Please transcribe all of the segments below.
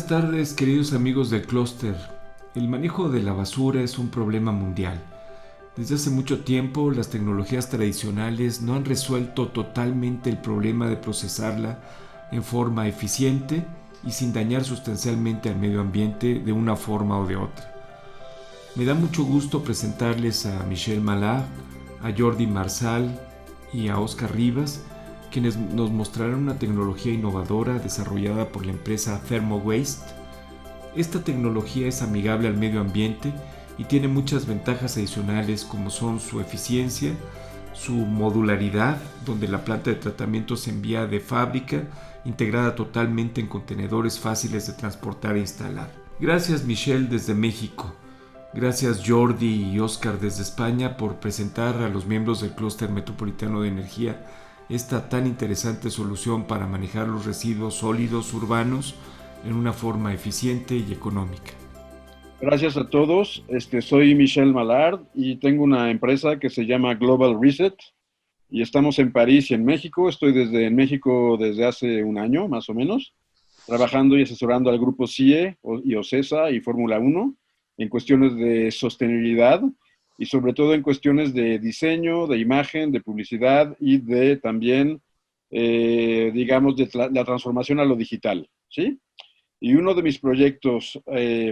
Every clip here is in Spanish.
Buenas tardes, queridos amigos del clúster. El manejo de la basura es un problema mundial. Desde hace mucho tiempo, las tecnologías tradicionales no han resuelto totalmente el problema de procesarla en forma eficiente y sin dañar sustancialmente al medio ambiente de una forma o de otra. Me da mucho gusto presentarles a Michel Malard, a Jordi Marsal y a Oscar Rivas, quienes nos mostrarán una tecnología innovadora desarrollada por la empresa ThermoWaste. Esta tecnología es amigable al medio ambiente y tiene muchas ventajas adicionales como son su eficiencia, su modularidad, donde la planta de tratamiento se envía de fábrica, integrada totalmente en contenedores fáciles de transportar e instalar. Gracias Michel desde México. Gracias Jordi y Oscar desde España por presentar a los miembros del Clúster Metropolitano de Energía esta tan interesante solución para manejar los residuos sólidos urbanos en una forma eficiente y económica. Gracias a todos. Soy Michel Malard y tengo una empresa que se llama Global Reset y estamos en París y en México. Estoy en México desde hace un año, más o menos, trabajando y asesorando al grupo CIE y OCESA y Fórmula 1 en cuestiones de sostenibilidad y sobre todo en cuestiones de diseño, de imagen, de publicidad y de también, digamos, de la transformación a lo digital, ¿sí? Y uno de mis proyectos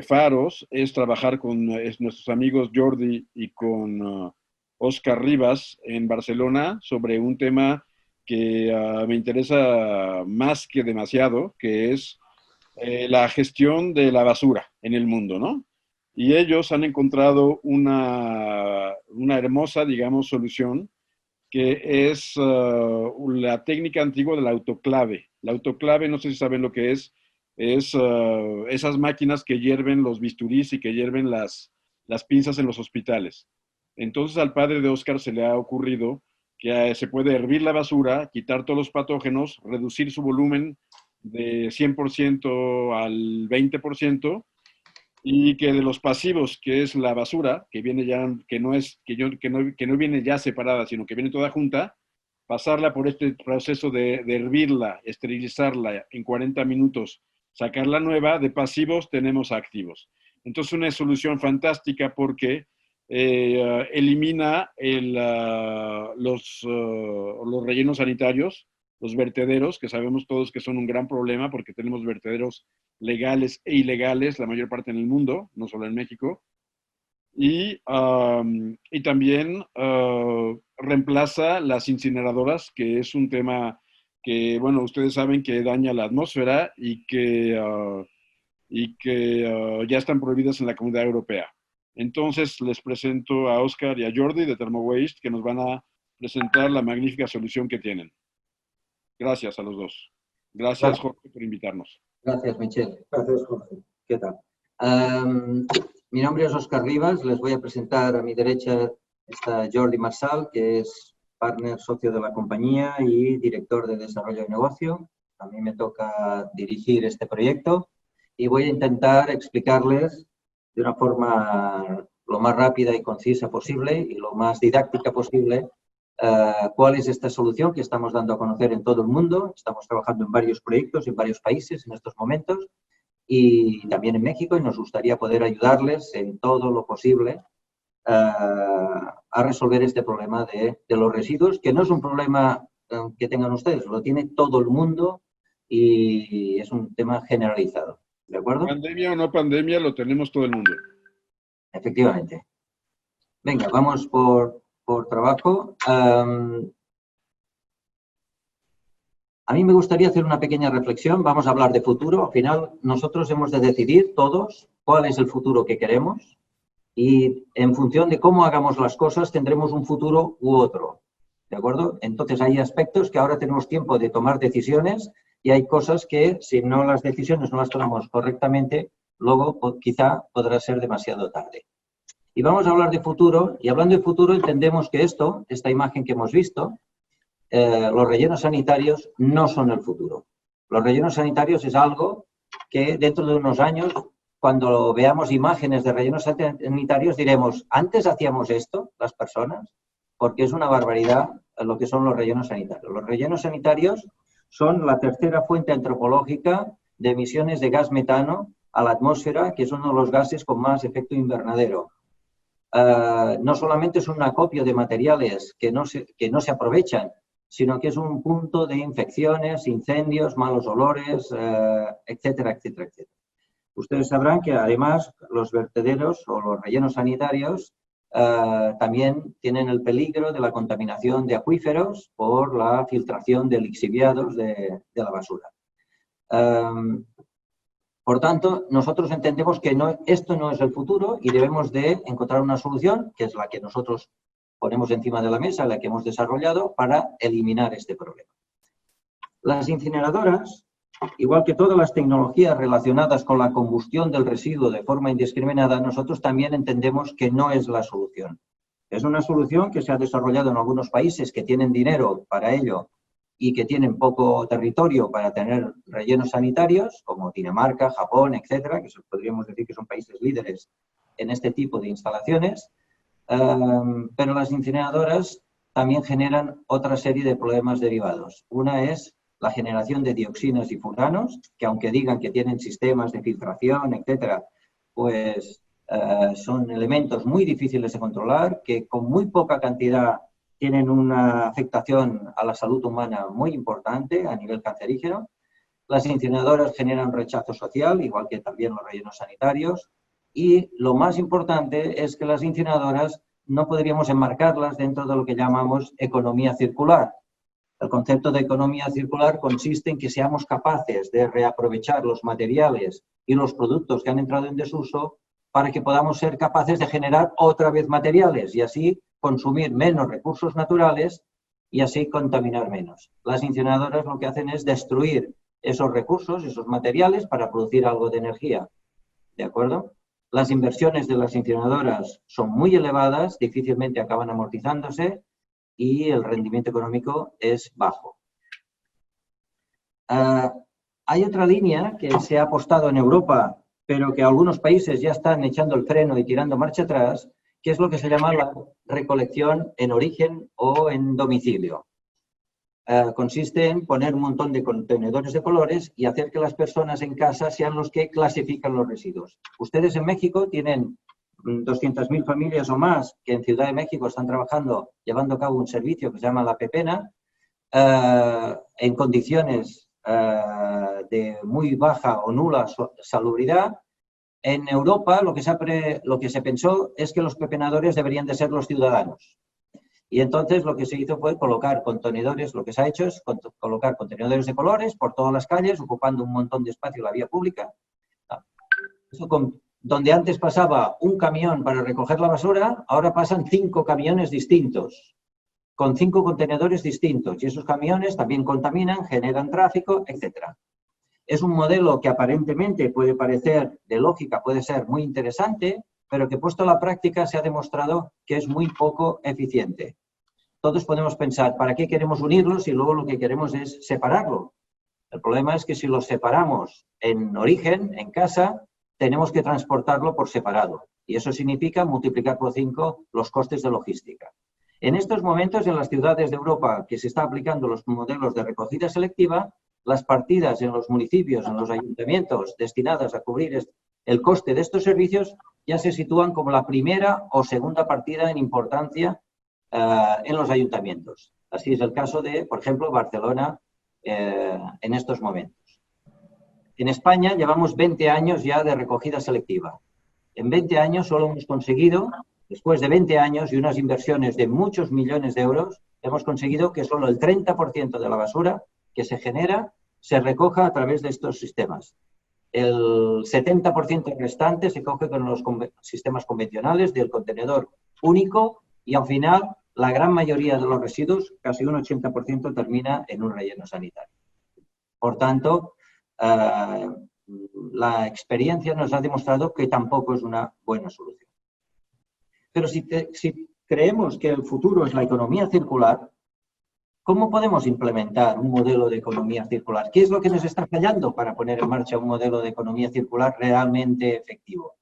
faros es trabajar con nuestros amigos Jordi y con Oscar Rivas en Barcelona sobre un tema que me interesa más que demasiado, que es la gestión de la basura en el mundo, ¿no? Y ellos han encontrado una hermosa, digamos, solución que es la técnica antigua de la autoclave. La autoclave, no sé si saben lo que es esas máquinas que hierven los bisturís y que hierven las pinzas en los hospitales. Entonces al padre de Oscar se le ha ocurrido que se puede hervir la basura, quitar todos los patógenos, reducir su volumen de 100% al 20%, y que de los pasivos, que es la basura, que viene ya, que no viene ya separada, sino que viene toda junta, pasarla por este proceso de hervirla, esterilizarla en 40 minutos, sacar la nueva, de pasivos tenemos activos. Entonces una solución fantástica porque elimina los rellenos sanitarios, los vertederos, que sabemos todos que son un gran problema porque tenemos vertederos legales e ilegales, la mayor parte en el mundo, no solo en México. Y también reemplaza las incineradoras, que es un tema que, bueno, ustedes saben que daña la atmósfera y que ya están prohibidas en la Comunidad Europea. Entonces les presento a Oscar y a Jordi de ThermoWaste, que nos van a presentar la magnífica solución que tienen. Gracias a los dos. Gracias, Jorge, por invitarnos. Gracias, Michel. Gracias, Jorge. ¿Qué tal? Mi nombre es Oscar Rivas. Les voy a presentar a mi derecha está Jordi Marsal, que es partner socio de la compañía y director de desarrollo de negocio. A mí me toca dirigir este proyecto y voy a intentar explicarles de una forma lo más rápida y concisa posible y lo más didáctica posible cuál es esta solución que estamos dando a conocer en todo el mundo. Estamos trabajando en varios proyectos en varios países en estos momentos y también en México y nos gustaría poder ayudarles en todo lo posible a resolver este problema de los residuos, que no es un problema que tengan ustedes, lo tiene todo el mundo y es un tema generalizado. ¿De acuerdo? Pandemia o no pandemia, lo tenemos todo el mundo. Efectivamente. Venga, vamos por trabajo. A mí me gustaría hacer una pequeña reflexión. Vamos a hablar de futuro. Al final, nosotros hemos de decidir todos cuál es el futuro que queremos y en función de cómo hagamos las cosas tendremos un futuro u otro. ¿De acuerdo? Entonces, hay aspectos que ahora tenemos tiempo de tomar decisiones y hay cosas que, si no las decisiones no las tomamos correctamente, luego quizá podrá ser demasiado tarde. Y vamos a hablar de futuro, y hablando de futuro entendemos que esta imagen que hemos visto, los rellenos sanitarios no son el futuro. Los rellenos sanitarios es algo que dentro de unos años, cuando veamos imágenes de rellenos sanitarios, diremos, ¿antes hacíamos esto las personas? Porque es una barbaridad lo que son los rellenos sanitarios. Los rellenos sanitarios son la tercera fuente antropológica de emisiones de gas metano a la atmósfera, que es uno de los gases con más efecto invernadero. No solamente es un acopio de materiales que no se aprovechan, sino que es un punto de infecciones, incendios, malos olores, etcétera, etcétera, etcétera. Ustedes sabrán que además los vertederos o los rellenos sanitarios también tienen el peligro de la contaminación de acuíferos por la filtración de lixiviados de la basura. Por tanto, nosotros entendemos que esto no es el futuro y debemos de encontrar una solución, que es la que nosotros ponemos encima de la mesa, la que hemos desarrollado, para eliminar este problema. Las incineradoras, igual que todas las tecnologías relacionadas con la combustión del residuo de forma indiscriminada, nosotros también entendemos que no es la solución. Es una solución que se ha desarrollado en algunos países que tienen dinero para ello y que tienen poco territorio para tener rellenos sanitarios, como Dinamarca, Japón, etcétera, que podríamos decir que son países líderes en este tipo de instalaciones. Pero las incineradoras también generan otra serie de problemas derivados. Una es la generación de dioxinas y furanos, que aunque digan que tienen sistemas de filtración, etcétera, pues son elementos muy difíciles de controlar, que con muy poca cantidad tienen una afectación a la salud humana muy importante a nivel cancerígeno. Las incineradoras generan rechazo social, igual que también los rellenos sanitarios. Y lo más importante es que las incineradoras no podríamos enmarcarlas dentro de lo que llamamos economía circular. El concepto de economía circular consiste en que seamos capaces de reaprovechar los materiales y los productos que han entrado en desuso para que podamos ser capaces de generar otra vez materiales y así consumir menos recursos naturales y así contaminar menos. Las incineradoras lo que hacen es destruir esos recursos, esos materiales, para producir algo de energía. ¿De acuerdo? Las inversiones de las incineradoras son muy elevadas, difícilmente acaban amortizándose y el rendimiento económico es bajo. Hay otra línea que se ha apostado en Europa, pero que algunos países ya están echando el freno y tirando marcha atrás, que es lo que se llama la recolección en origen o en domicilio. Consiste en poner un montón de contenedores de colores y hacer que las personas en casa sean los que clasifican los residuos. Ustedes en México tienen 200.000 familias o más que en Ciudad de México están trabajando, llevando a cabo un servicio que se llama la Pepena, en condiciones de muy baja o nula salubridad. En Europa lo que se pensó es que los pepenadores deberían de ser los ciudadanos. Y entonces lo que se hizo fue colocar contenedores, lo que se ha hecho es colocar contenedores de colores por todas las calles, ocupando un montón de espacio en la vía pública. Eso donde antes pasaba un camión para recoger la basura, ahora pasan 5 camiones distintos, con 5 contenedores distintos. Y esos camiones también contaminan, generan tráfico, etc. Es un modelo que aparentemente puede parecer de lógica, puede ser muy interesante, pero que puesto a la práctica se ha demostrado que es muy poco eficiente. Todos podemos pensar, ¿para qué queremos unirlos? Y luego lo que queremos es separarlo. El problema es que si los separamos en origen, en casa, tenemos que transportarlo por separado. Y eso significa multiplicar por 5 los costes de logística. En estos momentos, en las ciudades de Europa que se está aplicando los modelos de recogida selectiva, las partidas en los municipios, en los ayuntamientos destinadas a cubrir el coste de estos servicios ya se sitúan como la primera o segunda partida en importancia en los ayuntamientos. Así es el caso de, por ejemplo, Barcelona en estos momentos. En España llevamos 20 años ya de recogida selectiva. En 20 años solo hemos conseguido, después de 20 años y unas inversiones de muchos millones de euros, hemos conseguido que solo el 30% de la basura que se genera se recoja a través de estos sistemas. El 70% restante se coge con los sistemas convencionales del contenedor único y al final la gran mayoría de los residuos, casi un 80%, termina en un relleno sanitario. Por tanto, la experiencia nos ha demostrado que tampoco es una buena solución. Pero si creemos que el futuro es la economía circular, ¿cómo podemos implementar un modelo de economía circular? ¿Qué es lo que nos está fallando para poner en marcha un modelo de economía circular realmente efectivo?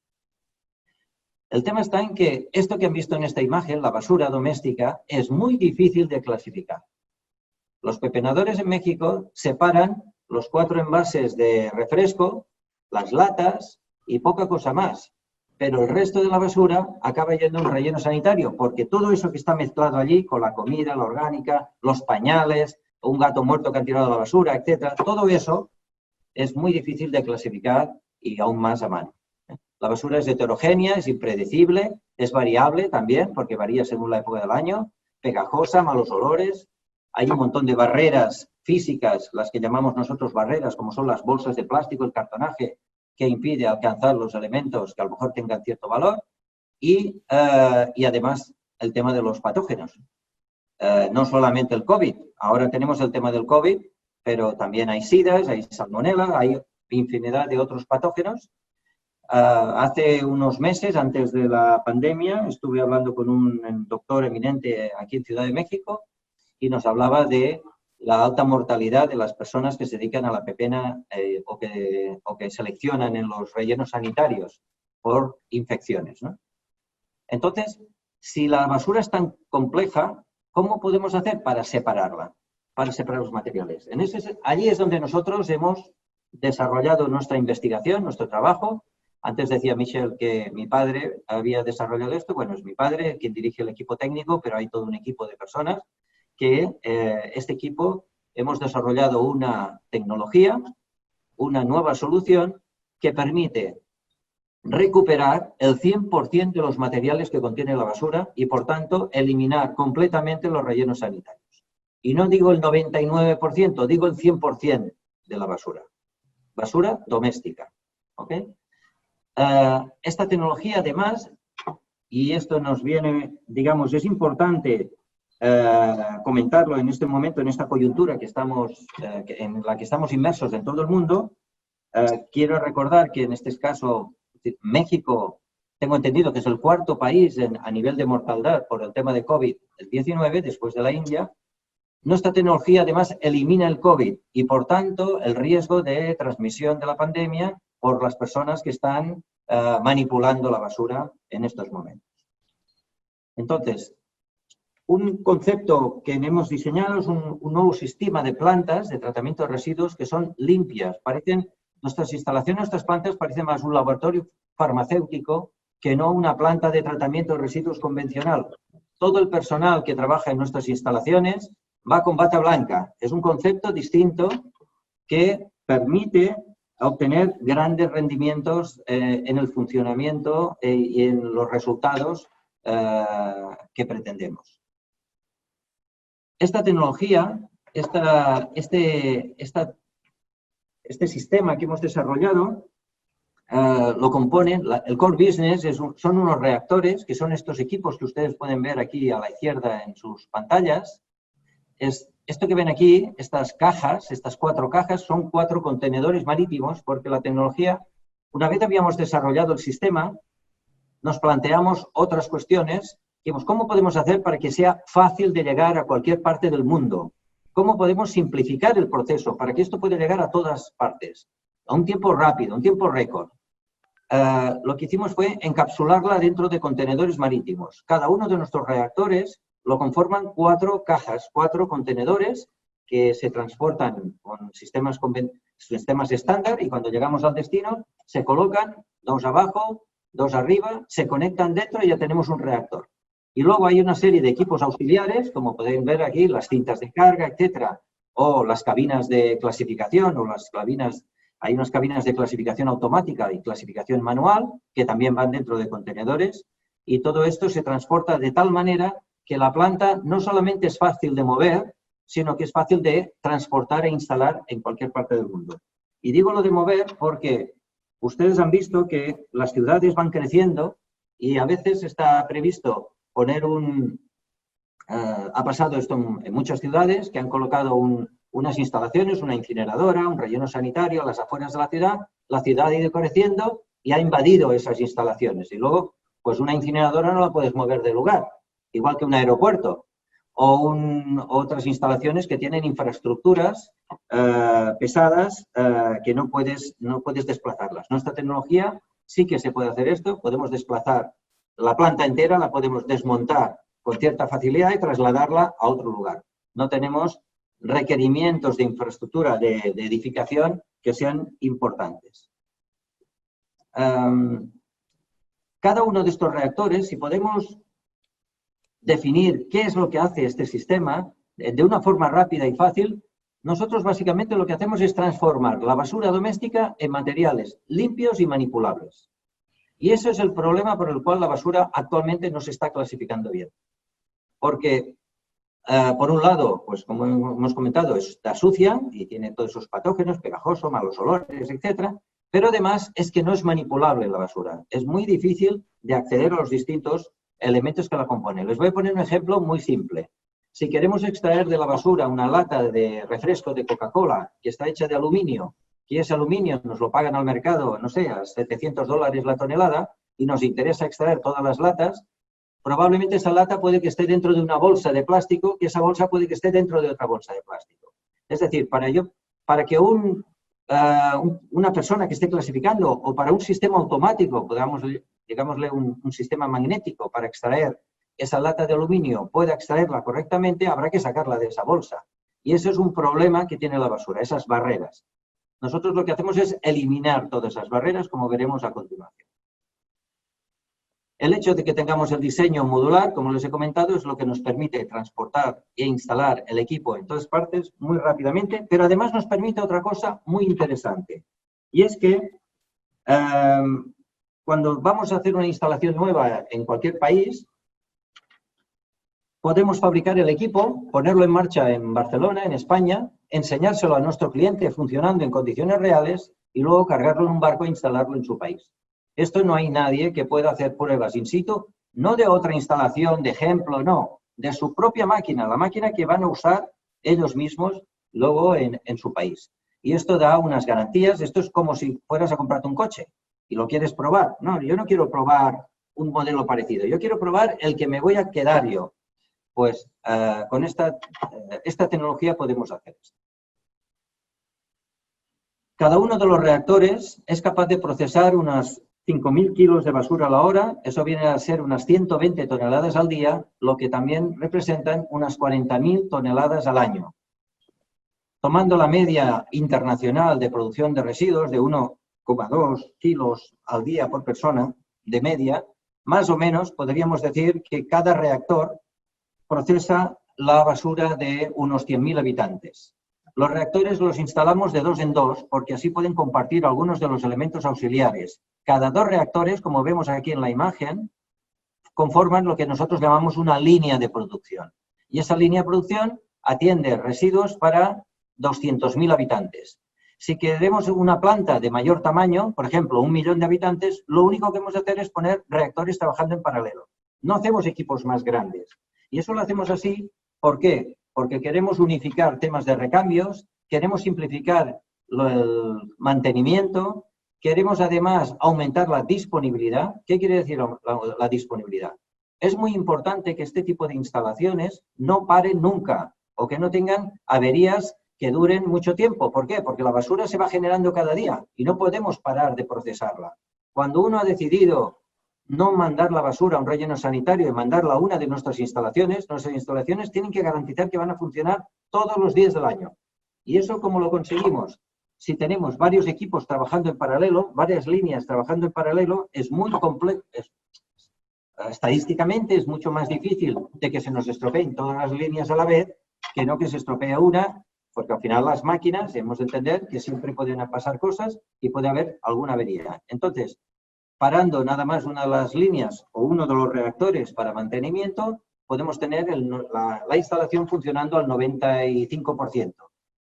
El tema está en que esto que han visto en esta imagen, la basura doméstica, es muy difícil de clasificar. Los pepenadores en México separan los 4 envases de refresco, las latas y poca cosa más. Pero el resto de la basura acaba yendo a un relleno sanitario, porque todo eso que está mezclado allí, con la comida, la orgánica, los pañales, un gato muerto que han tirado a la basura, etcétera, todo eso es muy difícil de clasificar y aún más a mano. La basura es heterogénea, es impredecible, es variable también, porque varía según la época del año, pegajosa, malos olores. Hay un montón de barreras físicas, las que llamamos nosotros barreras, como son las bolsas de plástico, el cartonaje, que impide alcanzar los elementos que a lo mejor tengan cierto valor. Y además el tema de los patógenos. No solamente el COVID, ahora tenemos el tema del COVID, pero también hay SIDA, hay salmonela, hay infinidad de otros patógenos. Hace unos meses, antes de la pandemia, estuve hablando con un doctor eminente aquí en Ciudad de México y nos hablaba de la alta mortalidad de las personas que se dedican a la pepena o que seleccionan en los rellenos sanitarios por infecciones, ¿no? Entonces, si la basura es tan compleja, ¿cómo podemos hacer para separarla? Para separar los materiales. Allí es donde nosotros hemos desarrollado nuestra investigación, nuestro trabajo. Antes decía Michel que mi padre había desarrollado esto. Bueno, es mi padre quien dirige el equipo técnico, pero hay todo un equipo de personas que este equipo hemos desarrollado una tecnología, una nueva solución que permite recuperar el 100% de los materiales que contiene la basura y, por tanto, eliminar completamente los rellenos sanitarios. Y no digo el 99%, digo el 100% de la basura. Basura doméstica. ¿Ok? Esta tecnología, además, y esto nos viene, digamos, es importante comentarlo en este momento, en esta coyuntura en la que estamos inmersos en todo el mundo. Quiero recordar que en este caso México, tengo entendido que es el 4º país a nivel de mortalidad por el tema de COVID-19, después de la India. Nuestra tecnología además elimina el COVID y, por tanto, el riesgo de transmisión de la pandemia por las personas que están manipulando la basura en estos momentos. Entonces, un concepto que hemos diseñado es un nuevo sistema de plantas de tratamiento de residuos que son limpias. Nuestras instalaciones, nuestras plantas parecen más un laboratorio farmacéutico que no una planta de tratamiento de residuos convencional. Todo el personal que trabaja en nuestras instalaciones va con bata blanca. Es un concepto distinto que permite obtener grandes rendimientos en el funcionamiento y en los resultados que pretendemos. Esta tecnología, este sistema que hemos desarrollado lo componen, el core business son unos reactores, que son estos equipos que ustedes pueden ver aquí a la izquierda en sus pantallas. Esto que ven aquí, estas 4 cajas, son 4 contenedores marítimos, porque la tecnología, una vez habíamos desarrollado el sistema, nos planteamos otras cuestiones. Dijimos, ¿cómo podemos hacer para que sea fácil de llegar a cualquier parte del mundo? ¿Cómo podemos simplificar el proceso para que esto pueda llegar a todas partes? A un tiempo rápido, un tiempo récord. Lo que hicimos fue encapsularla dentro de contenedores marítimos. Cada uno de nuestros reactores lo conforman 4 cajas, 4 contenedores que se transportan con sistemas estándar y cuando llegamos al destino se colocan 2 abajo, 2 arriba, se conectan dentro y ya tenemos un reactor. Y luego hay una serie de equipos auxiliares, como pueden ver aquí, las cintas de carga, etcétera, o las cabinas de clasificación, hay unas cabinas de clasificación automática y clasificación manual, que también van dentro de contenedores, y todo esto se transporta de tal manera que la planta no solamente es fácil de mover, sino que es fácil de transportar e instalar en cualquier parte del mundo. Y digo lo de mover porque ustedes han visto que las ciudades van creciendo y a veces está previsto poner ha pasado esto en muchas ciudades que han colocado unas instalaciones, una incineradora, un relleno sanitario a las afueras de la ciudad ha ido creciendo y ha invadido esas instalaciones. Y luego, pues una incineradora no la puedes mover del lugar, igual que un aeropuerto o otras instalaciones que tienen infraestructuras pesadas que no puedes desplazarlas. Nuestra tecnología sí que se puede hacer esto, podemos desplazar la planta entera, la podemos desmontar con cierta facilidad y trasladarla a otro lugar. No tenemos requerimientos de infraestructura de edificación que sean importantes. Cada uno de estos reactores, si podemos definir qué es lo que hace este sistema de una forma rápida y fácil, nosotros básicamente lo que hacemos es transformar la basura doméstica en materiales limpios y manipulables. Y ese es el problema por el cual la basura actualmente no se está clasificando bien. Porque, por un lado, pues como hemos comentado, está sucia y tiene todos esos patógenos, pegajoso, malos olores, etc. Pero además es que no es manipulable la basura. Es muy difícil de acceder a los distintos elementos que la componen. Les voy a poner un ejemplo muy simple. Si queremos extraer de la basura una lata de refresco de Coca-Cola que está hecha de aluminio, y ese aluminio nos lo pagan al mercado, no sé, a $700 la tonelada, y nos interesa extraer todas las latas, probablemente esa lata puede que esté dentro de una bolsa de plástico y esa bolsa puede que esté dentro de otra bolsa de plástico. Es decir, para que una persona que esté clasificando o para un sistema automático, digámosle un sistema magnético para extraer esa lata de aluminio pueda extraerla correctamente, habrá que sacarla de esa bolsa. Y eso es un problema que tiene la basura, esas barreras. Nosotros lo que hacemos es eliminar todas esas barreras, como veremos a continuación. El hecho de que tengamos el diseño modular, como les he comentado, es lo que nos permite transportar e instalar el equipo en todas partes muy rápidamente, pero además nos permite otra cosa muy interesante. Y es que cuando vamos a hacer una instalación nueva en cualquier país, podemos fabricar el equipo, ponerlo en marcha en Barcelona, en España, enseñárselo a nuestro cliente funcionando en condiciones reales y luego cargarlo en un barco e instalarlo en su país. Esto no hay nadie que pueda hacer pruebas in situ, no de otra instalación, de ejemplo, no, de su propia máquina, la máquina que van a usar ellos mismos luego en su país. Y esto da unas garantías, esto es como si fueras a comprarte un coche y lo quieres probar. No, yo no quiero probar un modelo parecido, yo quiero probar el que me voy a quedar yo. Pues con esta tecnología podemos hacer esto. Cada uno de los reactores es capaz de procesar unas 5.000 kilos de basura a la hora, eso viene a ser unas 120 toneladas al día, lo que también representan unas 40.000 toneladas al año. Tomando la media internacional de producción de residuos de 1,2 kilos al día por persona, de media, más o menos podríamos decir que cada reactor procesa la basura de unos 100.000 habitantes. Los reactores los instalamos de 2 en 2 porque así pueden compartir algunos de los elementos auxiliares. Cada 2 reactores, como vemos aquí en la imagen, conforman lo que nosotros llamamos una línea de producción. Y esa línea de producción atiende residuos para 200.000 habitantes. Si queremos una planta de mayor tamaño, por ejemplo, 1 millón de habitantes, lo único que hemos de hacer es poner reactores trabajando en paralelo. No hacemos equipos más grandes. Y eso lo hacemos así, ¿por qué? Porque queremos unificar temas de recambios, queremos simplificar el mantenimiento, queremos además aumentar la disponibilidad. ¿Qué quiere decir la disponibilidad? Es muy importante que este tipo de instalaciones no paren nunca o que no tengan averías que duren mucho tiempo. ¿Por qué? Porque la basura se va generando cada día y no podemos parar de procesarla. Cuando uno ha decidido no mandar la basura a un relleno sanitario y mandarla a una de nuestras instalaciones tienen que garantizar que van a funcionar todos los días del año. ¿Y eso cómo lo conseguimos? Si tenemos varios equipos trabajando en paralelo, varias líneas trabajando en paralelo, es muy complejo. Estadísticamente es mucho más difícil de que se nos estropeen todas las líneas a la vez que no que se estropee una, porque al final las máquinas hemos de entender que siempre pueden pasar cosas y puede haber alguna avería. Entonces, parando nada más una de las líneas o uno de los reactores para mantenimiento, podemos tener la instalación funcionando al 95%.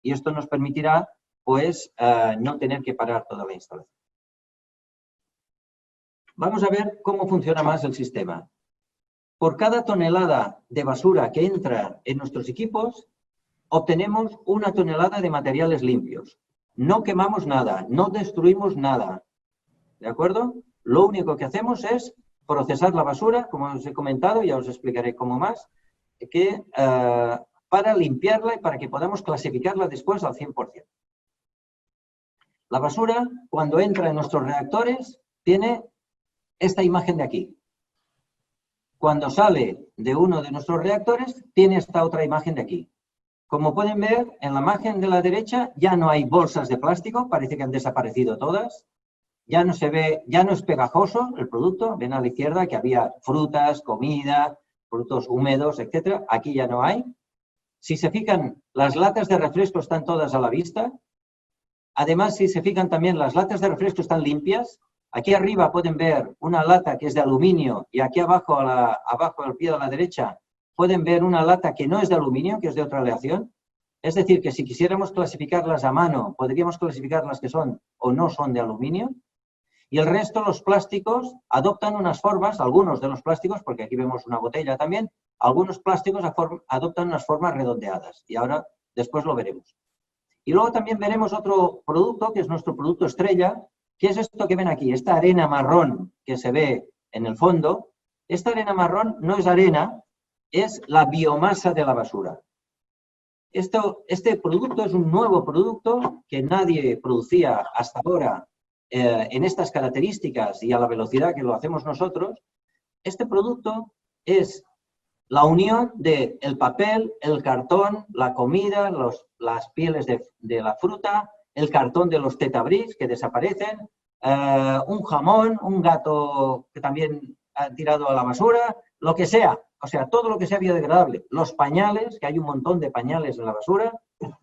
Y esto nos permitirá, pues, no tener que parar toda la instalación. Vamos a ver cómo funciona más el sistema. Por cada tonelada de basura que entra en nuestros equipos, obtenemos 1 tonelada de materiales limpios. No quemamos nada, no destruimos nada. ¿De acuerdo? Lo único que hacemos es procesar la basura, como os he comentado, ya os explicaré cómo más, para limpiarla y para que podamos clasificarla después al 100%. La basura, cuando entra en nuestros reactores, tiene esta imagen de aquí. Cuando sale de uno de nuestros reactores, tiene esta otra imagen de aquí. Como pueden ver, en la imagen de la derecha ya no hay bolsas de plástico, parece que han desaparecido todas. Ya no se ve, ya no es pegajoso el producto. Ven a la izquierda que había frutas, comida, frutos húmedos, etc. Aquí ya no hay. Si se fijan, las latas de refresco están todas a la vista. Además, si se fijan también, las latas de refresco están limpias. Aquí arriba pueden ver una lata que es de aluminio y aquí abajo, abajo al pie de la derecha, pueden ver una lata que no es de aluminio, que es de otra aleación. Es decir, que si quisiéramos clasificarlas a mano, podríamos clasificar las que son o no son de aluminio. Y el resto, los plásticos, adoptan unas formas, algunos de los plásticos, porque aquí vemos una botella también, algunos plásticos adoptan unas formas redondeadas. Y ahora, después lo veremos. Y luego también veremos otro producto, que es nuestro producto estrella, que es esto que ven aquí, esta arena marrón que se ve en el fondo. Esta arena marrón no es arena, es la biomasa de la basura. Este producto es un nuevo producto que nadie producía hasta ahora en estas características y a la velocidad que lo hacemos nosotros. Este producto es la unión del papel, el cartón, la comida, las pieles de la fruta, el cartón de los tetabris que desaparecen, un jamón, un gato que también ha tirado a la basura, lo que sea. O sea, todo lo que sea biodegradable. Los pañales, que hay un montón de pañales en la basura,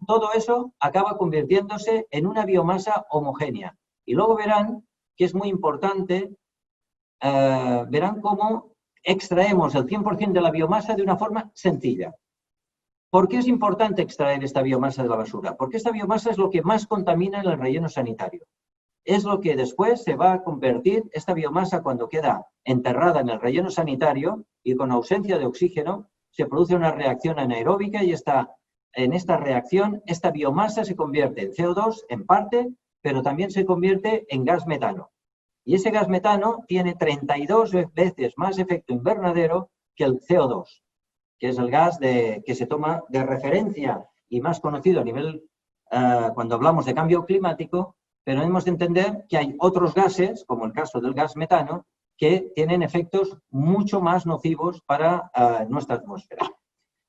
todo eso acaba convirtiéndose en una biomasa homogénea. Y luego verán que es muy importante, verán cómo extraemos el 100% de la biomasa de una forma sencilla. ¿Por qué es importante extraer esta biomasa de la basura? Porque esta biomasa es lo que más contamina en el relleno sanitario. Es lo que después se va a convertir, esta biomasa cuando queda enterrada en el relleno sanitario y con ausencia de oxígeno, se produce una reacción anaeróbica y en esta reacción, esta biomasa se convierte en CO2 en parte, pero también se convierte en gas metano. Y ese gas metano tiene 32 veces más efecto invernadero que el CO2, que es el gas que se toma de referencia y más conocido a nivel, cuando hablamos de cambio climático, pero hemos de entender que hay otros gases, como el caso del gas metano, que tienen efectos mucho más nocivos para nuestra atmósfera.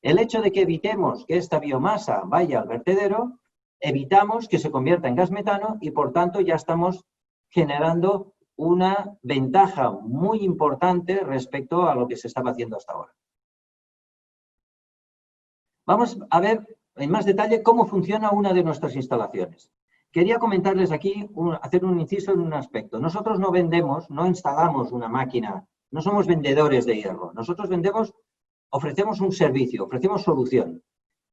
El hecho de que evitemos que esta biomasa vaya al vertedero, evitamos que se convierta en gas metano y, por tanto, ya estamos generando una ventaja muy importante respecto a lo que se estaba haciendo hasta ahora. Vamos a ver en más detalle cómo funciona una de nuestras instalaciones. Quería comentarles aquí, hacer un inciso en un aspecto. Nosotros no vendemos, no instalamos una máquina, no somos vendedores de hierro. Nosotros ofrecemos un servicio, ofrecemos solución.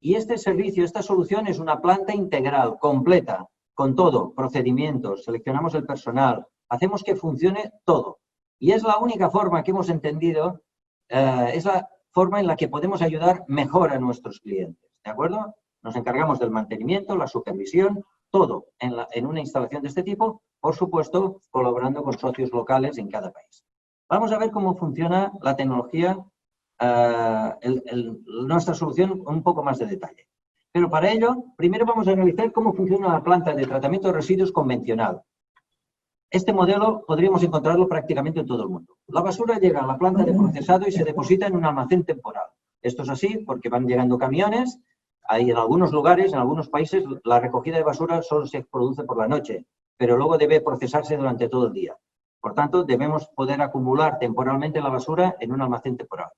Y este servicio, esta solución es una planta integral, completa, con todo, procedimientos, seleccionamos el personal, hacemos que funcione todo. Y es la única forma que hemos entendido, es la forma en la que podemos ayudar mejor a nuestros clientes. ¿De acuerdo? Nos encargamos del mantenimiento, la supervisión, todo en una instalación de este tipo, por supuesto, colaborando con socios locales en cada país. Vamos a ver cómo funciona la tecnología, nuestra solución un poco más de detalle. Pero para ello, primero vamos a analizar cómo funciona la planta de tratamiento de residuos convencional. Este modelo podríamos encontrarlo prácticamente en todo el mundo. La basura llega a la planta de procesado y se deposita en un almacén temporal. Esto es así porque van llegando camiones. Hay en algunos lugares, en algunos países, la recogida de basura solo se produce por la noche, pero luego debe procesarse durante todo el día. Por tanto, debemos poder acumular temporalmente la basura en un almacén temporal.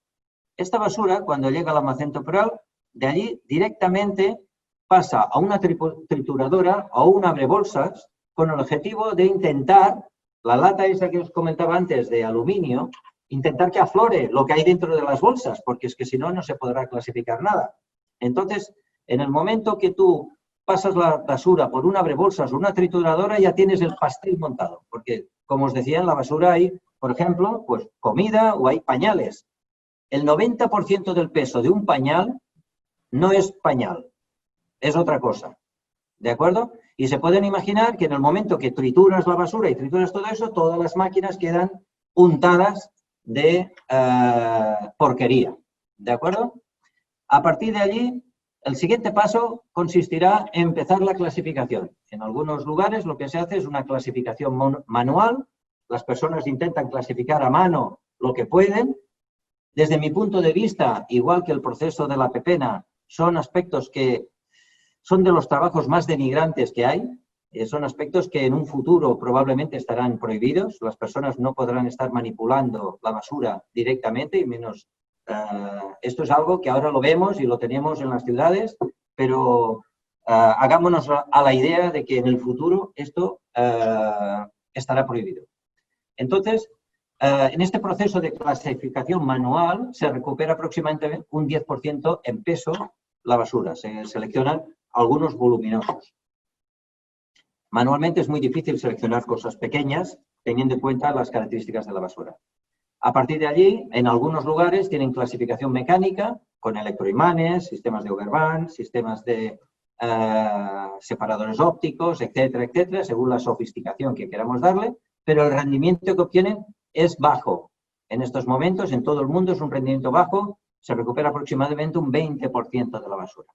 Esta basura, cuando llega al almacén temporal, de allí directamente pasa a una trituradora o un abrebolsas con el objetivo de intentar, la lata esa que os comentaba antes de aluminio, intentar que aflore lo que hay dentro de las bolsas, porque es que si no, no se podrá clasificar nada. Entonces, en el momento que tú pasas la basura por un abrebolsas o una trituradora, ya tienes el pastel montado. Porque, como os decía, en la basura hay, por ejemplo, pues comida o hay pañales. El 90% del peso de un pañal no es pañal, es otra cosa. ¿De acuerdo? Y se pueden imaginar que en el momento que trituras la basura y trituras todo eso, todas las máquinas quedan untadas de porquería. ¿De acuerdo? A partir de allí, el siguiente paso consistirá en empezar la clasificación. En algunos lugares lo que se hace es una clasificación manual. Las personas intentan clasificar a mano lo que pueden. Desde mi punto de vista, igual que el proceso de la pepena, son aspectos que son de los trabajos más denigrantes que hay. Son aspectos que en un futuro probablemente estarán prohibidos. Las personas no podrán estar manipulando la basura directamente, y menos. Esto es algo que ahora lo vemos y lo tenemos en las ciudades, pero hagámonos a la idea de que en el futuro esto estará prohibido. Entonces, en este proceso de clasificación manual se recupera aproximadamente un 10% en peso la basura. Se seleccionan algunos voluminosos. Manualmente es muy difícil seleccionar cosas pequeñas teniendo en cuenta las características de la basura. A partir de allí, en algunos lugares tienen clasificación mecánica con electroimanes, sistemas de overband, sistemas de separadores ópticos, etcétera, etcétera, según la sofisticación que queramos darle, pero el rendimiento que obtienen es bajo. En estos momentos, en todo el mundo, es un rendimiento bajo, se recupera aproximadamente un 20% de la basura.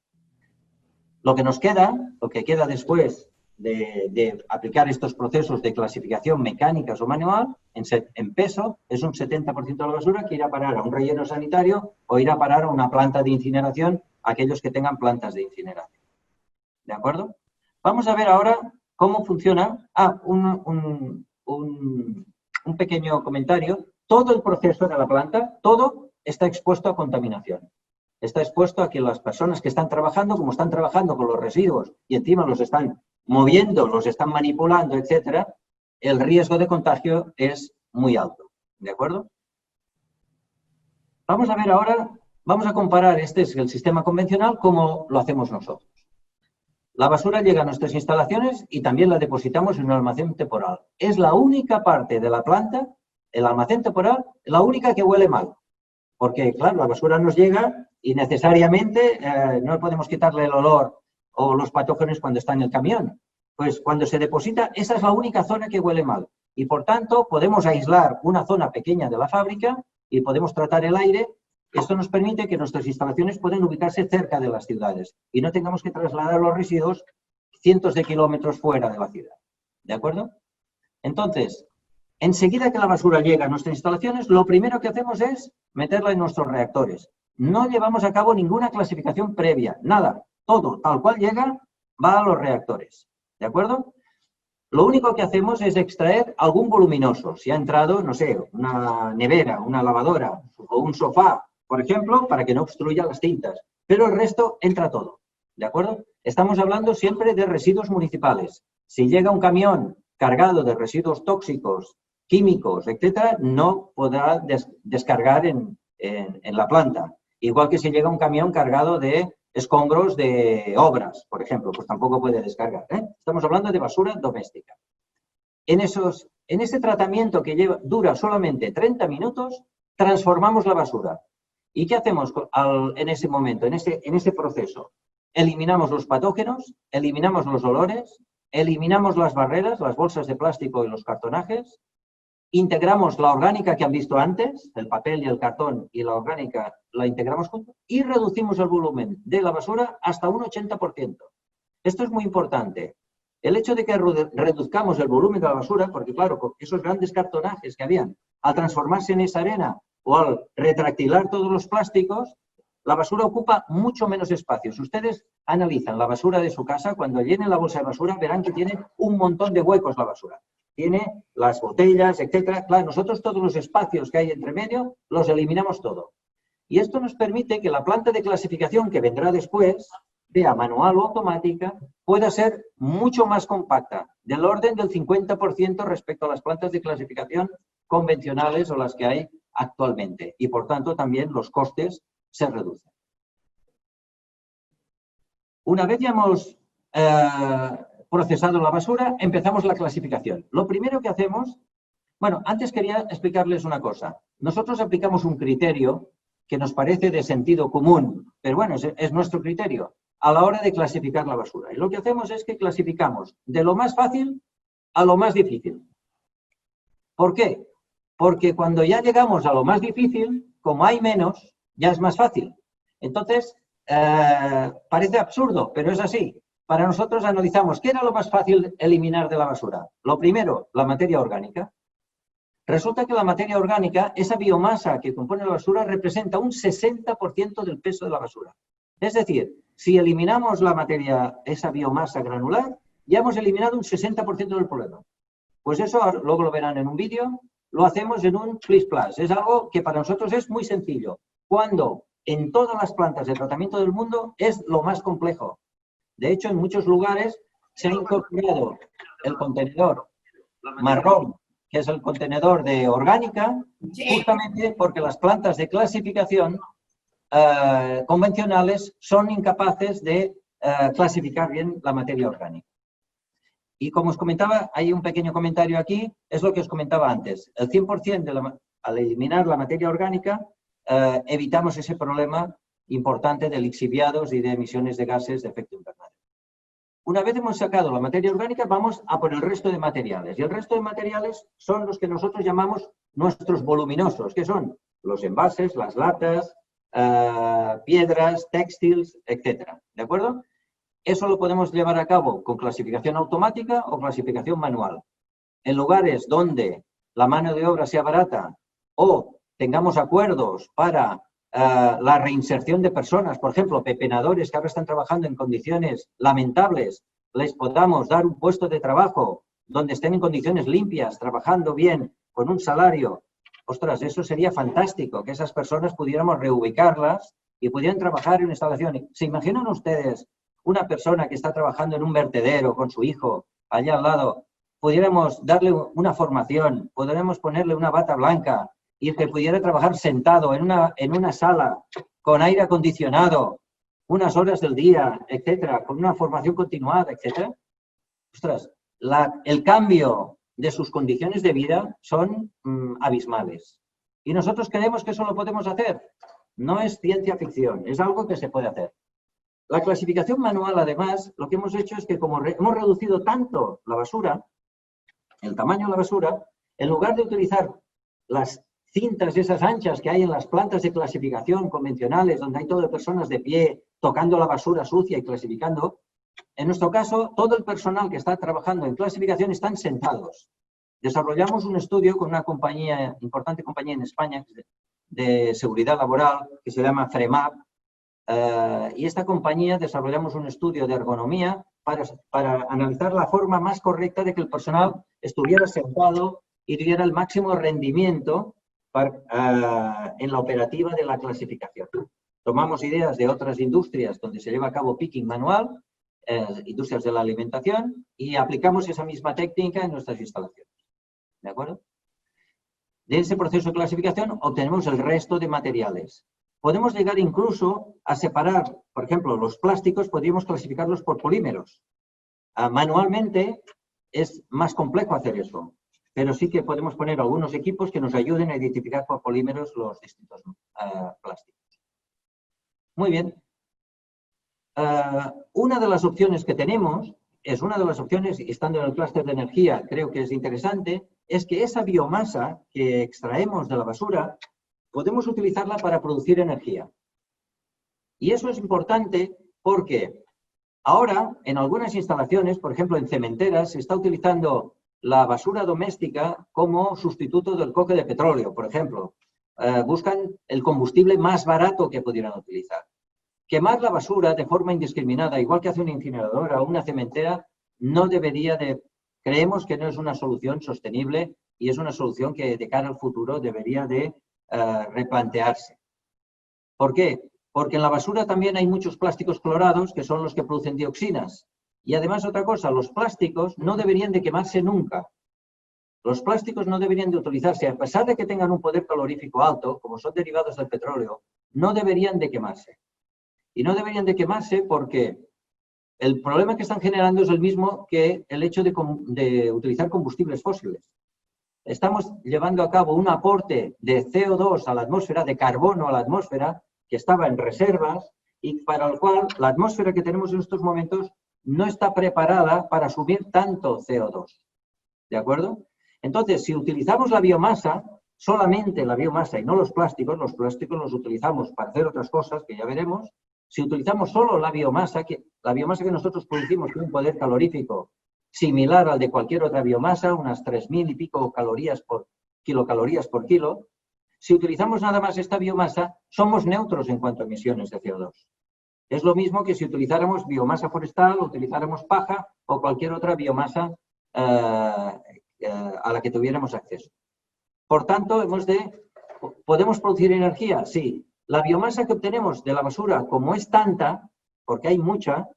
Lo que queda después de aplicar estos procesos de clasificación mecánicas o manual, en peso, es un 70% de la basura que irá a parar a un relleno sanitario o irá a parar a una planta de incineración, aquellos que tengan plantas de incineración. ¿De acuerdo? Vamos a ver ahora cómo funciona. Un pequeño comentario. Todo el proceso de la planta, todo está expuesto a contaminación. Está expuesto a que las personas que están trabajando, como están trabajando con los residuos y encima los están moviendo, los están manipulando, etcétera, el riesgo de contagio es muy alto. ¿De acuerdo? Vamos a ver ahora, vamos a comparar, este es el sistema convencional, cómo lo hacemos nosotros. La basura llega a nuestras instalaciones y también la depositamos en un almacén temporal. Es la única parte de la planta, el almacén temporal, la única que huele mal. Porque, claro, la basura nos llega y necesariamente no podemos quitarle el olor o los patógenos cuando está en el camión. Pues cuando se deposita, esa es la única zona que huele mal. Y, por tanto, podemos aislar una zona pequeña de la fábrica y podemos tratar el aire. Esto nos permite que nuestras instalaciones puedan ubicarse cerca de las ciudades y no tengamos que trasladar los residuos cientos de kilómetros fuera de la ciudad. ¿De acuerdo? Entonces, enseguida que la basura llega a nuestras instalaciones, lo primero que hacemos es meterla en nuestros reactores. No llevamos a cabo ninguna clasificación previa, nada. Todo, tal cual llega, va a los reactores. ¿De acuerdo? Lo único que hacemos es extraer algún voluminoso. Si ha entrado, no sé, una nevera, una lavadora o un sofá, por ejemplo, para que no obstruya las cintas. Pero el resto entra todo. ¿De acuerdo? Estamos hablando siempre de residuos municipales. Si llega un camión cargado de residuos tóxicos, químicos, etcétera, no podrá descargar en la planta. Igual que si llega un camión cargado de escombros de obras, por ejemplo, pues tampoco puede descargar. Estamos hablando de basura doméstica. En ese tratamiento que dura solamente 30 minutos, transformamos la basura. ¿Y qué hacemos en ese momento, en ese proceso? Eliminamos los patógenos, eliminamos los olores, eliminamos las barreras, las bolsas de plástico y los cartonajes, integramos la orgánica que han visto antes, el papel y el cartón, y la orgánica la integramos juntos y reducimos el volumen de la basura hasta un 80%. Esto es muy importante. El hecho de que reduzcamos el volumen de la basura, porque claro, con esos grandes cartonajes que habían, al transformarse en esa arena o al retractilar todos los plásticos, la basura ocupa mucho menos espacio. Si ustedes analizan la basura de su casa, cuando llenen la bolsa de basura verán que tiene un montón de huecos la basura. Tiene las botellas, etcétera. Claro, nosotros todos los espacios que hay entre medio los eliminamos todo. Y esto nos permite que la planta de clasificación que vendrá después, sea manual o automática, pueda ser mucho más compacta, del orden del 50% respecto a las plantas de clasificación convencionales o las que hay actualmente. Y por tanto también los costes se reducen. Una vez ya hemos procesado la basura, empezamos la clasificación. Lo primero que hacemos, bueno, antes quería explicarles una cosa. Nosotros aplicamos un criterio que nos parece de sentido común, pero bueno, es nuestro criterio, a la hora de clasificar la basura. Y lo que hacemos es que clasificamos de lo más fácil a lo más difícil. ¿Por qué? Porque cuando ya llegamos a lo más difícil, como hay menos, ya es más fácil. Entonces, parece absurdo, pero es así. Para nosotros analizamos qué era lo más fácil eliminar de la basura. Lo primero, la materia orgánica. Resulta que la materia orgánica, esa biomasa que compone la basura, representa un 60% del peso de la basura. Es decir, si eliminamos la materia, esa biomasa granular, ya hemos eliminado un 60% del problema. Pues eso, luego lo verán en un vídeo, lo hacemos en un Flis Plus. Es algo que para nosotros es muy sencillo, cuando en todas las plantas de tratamiento del mundo es lo más complejo. De hecho, en muchos lugares se ha incorporado el contenedor marrón, que es el contenedor de orgánica, justamente porque las plantas de clasificación convencionales son incapaces de clasificar bien la materia orgánica. Y como os comentaba, hay un pequeño comentario aquí, es lo que os comentaba antes. El 100% al eliminar la materia orgánica, evitamos ese problema importante de lixiviados y de emisiones de gases de efecto invernadero. Una vez hemos sacado la materia orgánica, vamos a por el resto de materiales. Y el resto de materiales son los que nosotros llamamos nuestros voluminosos, que son los envases, las latas, piedras, textiles, etc. ¿De acuerdo? Eso lo podemos llevar a cabo con clasificación automática o clasificación manual. En lugares donde la mano de obra sea barata o tengamos acuerdos para la reinserción de personas, por ejemplo, pepenadores que ahora están trabajando en condiciones lamentables, les podamos dar un puesto de trabajo donde estén en condiciones limpias, trabajando bien, con un salario. Ostras, eso sería fantástico, que esas personas pudiéramos reubicarlas y pudieran trabajar en una instalación. ¿Se imaginan ustedes una persona que está trabajando en un vertedero con su hijo allá al lado? Pudiéramos darle una formación, podríamos ponerle una bata blanca y que pudiera trabajar sentado en una sala con aire acondicionado, unas horas del día, etcétera, con una formación continuada, etcétera. Ostras, el cambio de sus condiciones de vida son abismales. Y nosotros creemos que eso lo podemos hacer. No es ciencia ficción, es algo que se puede hacer. La clasificación manual, además, lo que hemos hecho es que como hemos reducido tanto la basura, el tamaño de la basura, en lugar de utilizar las cintas esas anchas que hay en las plantas de clasificación convencionales, donde hay todo de personas de pie, tocando la basura sucia y clasificando, en nuestro caso, todo el personal que está trabajando en clasificación están sentados. Desarrollamos un estudio con una compañía, importante compañía en España, de seguridad laboral, que se llama FREMAP, y esta compañía desarrollamos un estudio de ergonomía para analizar la forma más correcta de que el personal estuviera sentado y tuviera el máximo rendimiento en la operativa de la clasificación. Tomamos ideas de otras industrias donde se lleva a cabo picking manual, industrias de la alimentación, y aplicamos esa misma técnica en nuestras instalaciones. ¿De acuerdo? De ese proceso de clasificación obtenemos el resto de materiales. Podemos llegar incluso a separar, por ejemplo, los plásticos, podríamos clasificarlos por polímeros. Manualmente es más complejo hacer eso, pero sí que podemos poner algunos equipos que nos ayuden a identificar por polímeros los distintos plásticos. Muy bien. Una de las opciones que tenemos, estando en el clúster de energía, creo que es interesante, es que esa biomasa que extraemos de la basura, podemos utilizarla para producir energía. Y eso es importante porque ahora, en algunas instalaciones, por ejemplo, en cementeras, se está utilizando la basura doméstica como sustituto del coque de petróleo, por ejemplo. Buscan el combustible más barato que pudieran utilizar. Quemar la basura de forma indiscriminada, igual que hace una incineradora o una cementera, no debería de... Creemos que no es una solución sostenible y es una solución que de cara al futuro debería de replantearse. ¿Por qué? Porque en la basura también hay muchos plásticos clorados que son los que producen dioxinas. Y además otra cosa, los plásticos no deberían de quemarse nunca. Los plásticos no deberían de utilizarse, a pesar de que tengan un poder calorífico alto, como son derivados del petróleo, no deberían de quemarse. Y no deberían de quemarse porque el problema que están generando es el mismo que el hecho de utilizar combustibles fósiles. Estamos llevando a cabo un aporte de CO2 a la atmósfera, de carbono a la atmósfera, que estaba en reservas y para el cual la atmósfera que tenemos en estos momentos no está preparada para asumir tanto CO2. ¿De acuerdo? Entonces, si utilizamos la biomasa, solamente la biomasa y no los plásticos los utilizamos para hacer otras cosas que ya veremos. Si utilizamos solo la biomasa que nosotros producimos tiene un poder calorífico similar al de cualquier otra biomasa, unas 3.000 y pico kilocalorías por kilo. Si utilizamos nada más esta biomasa, somos neutros en cuanto a emisiones de CO2. Es lo mismo que si utilizáramos biomasa forestal, utilizáramos paja o cualquier otra biomasa a la que tuviéramos acceso. Por tanto, ¿podemos producir energía? Sí. La biomasa que obtenemos de la basura, como es tanta, porque hay mucha,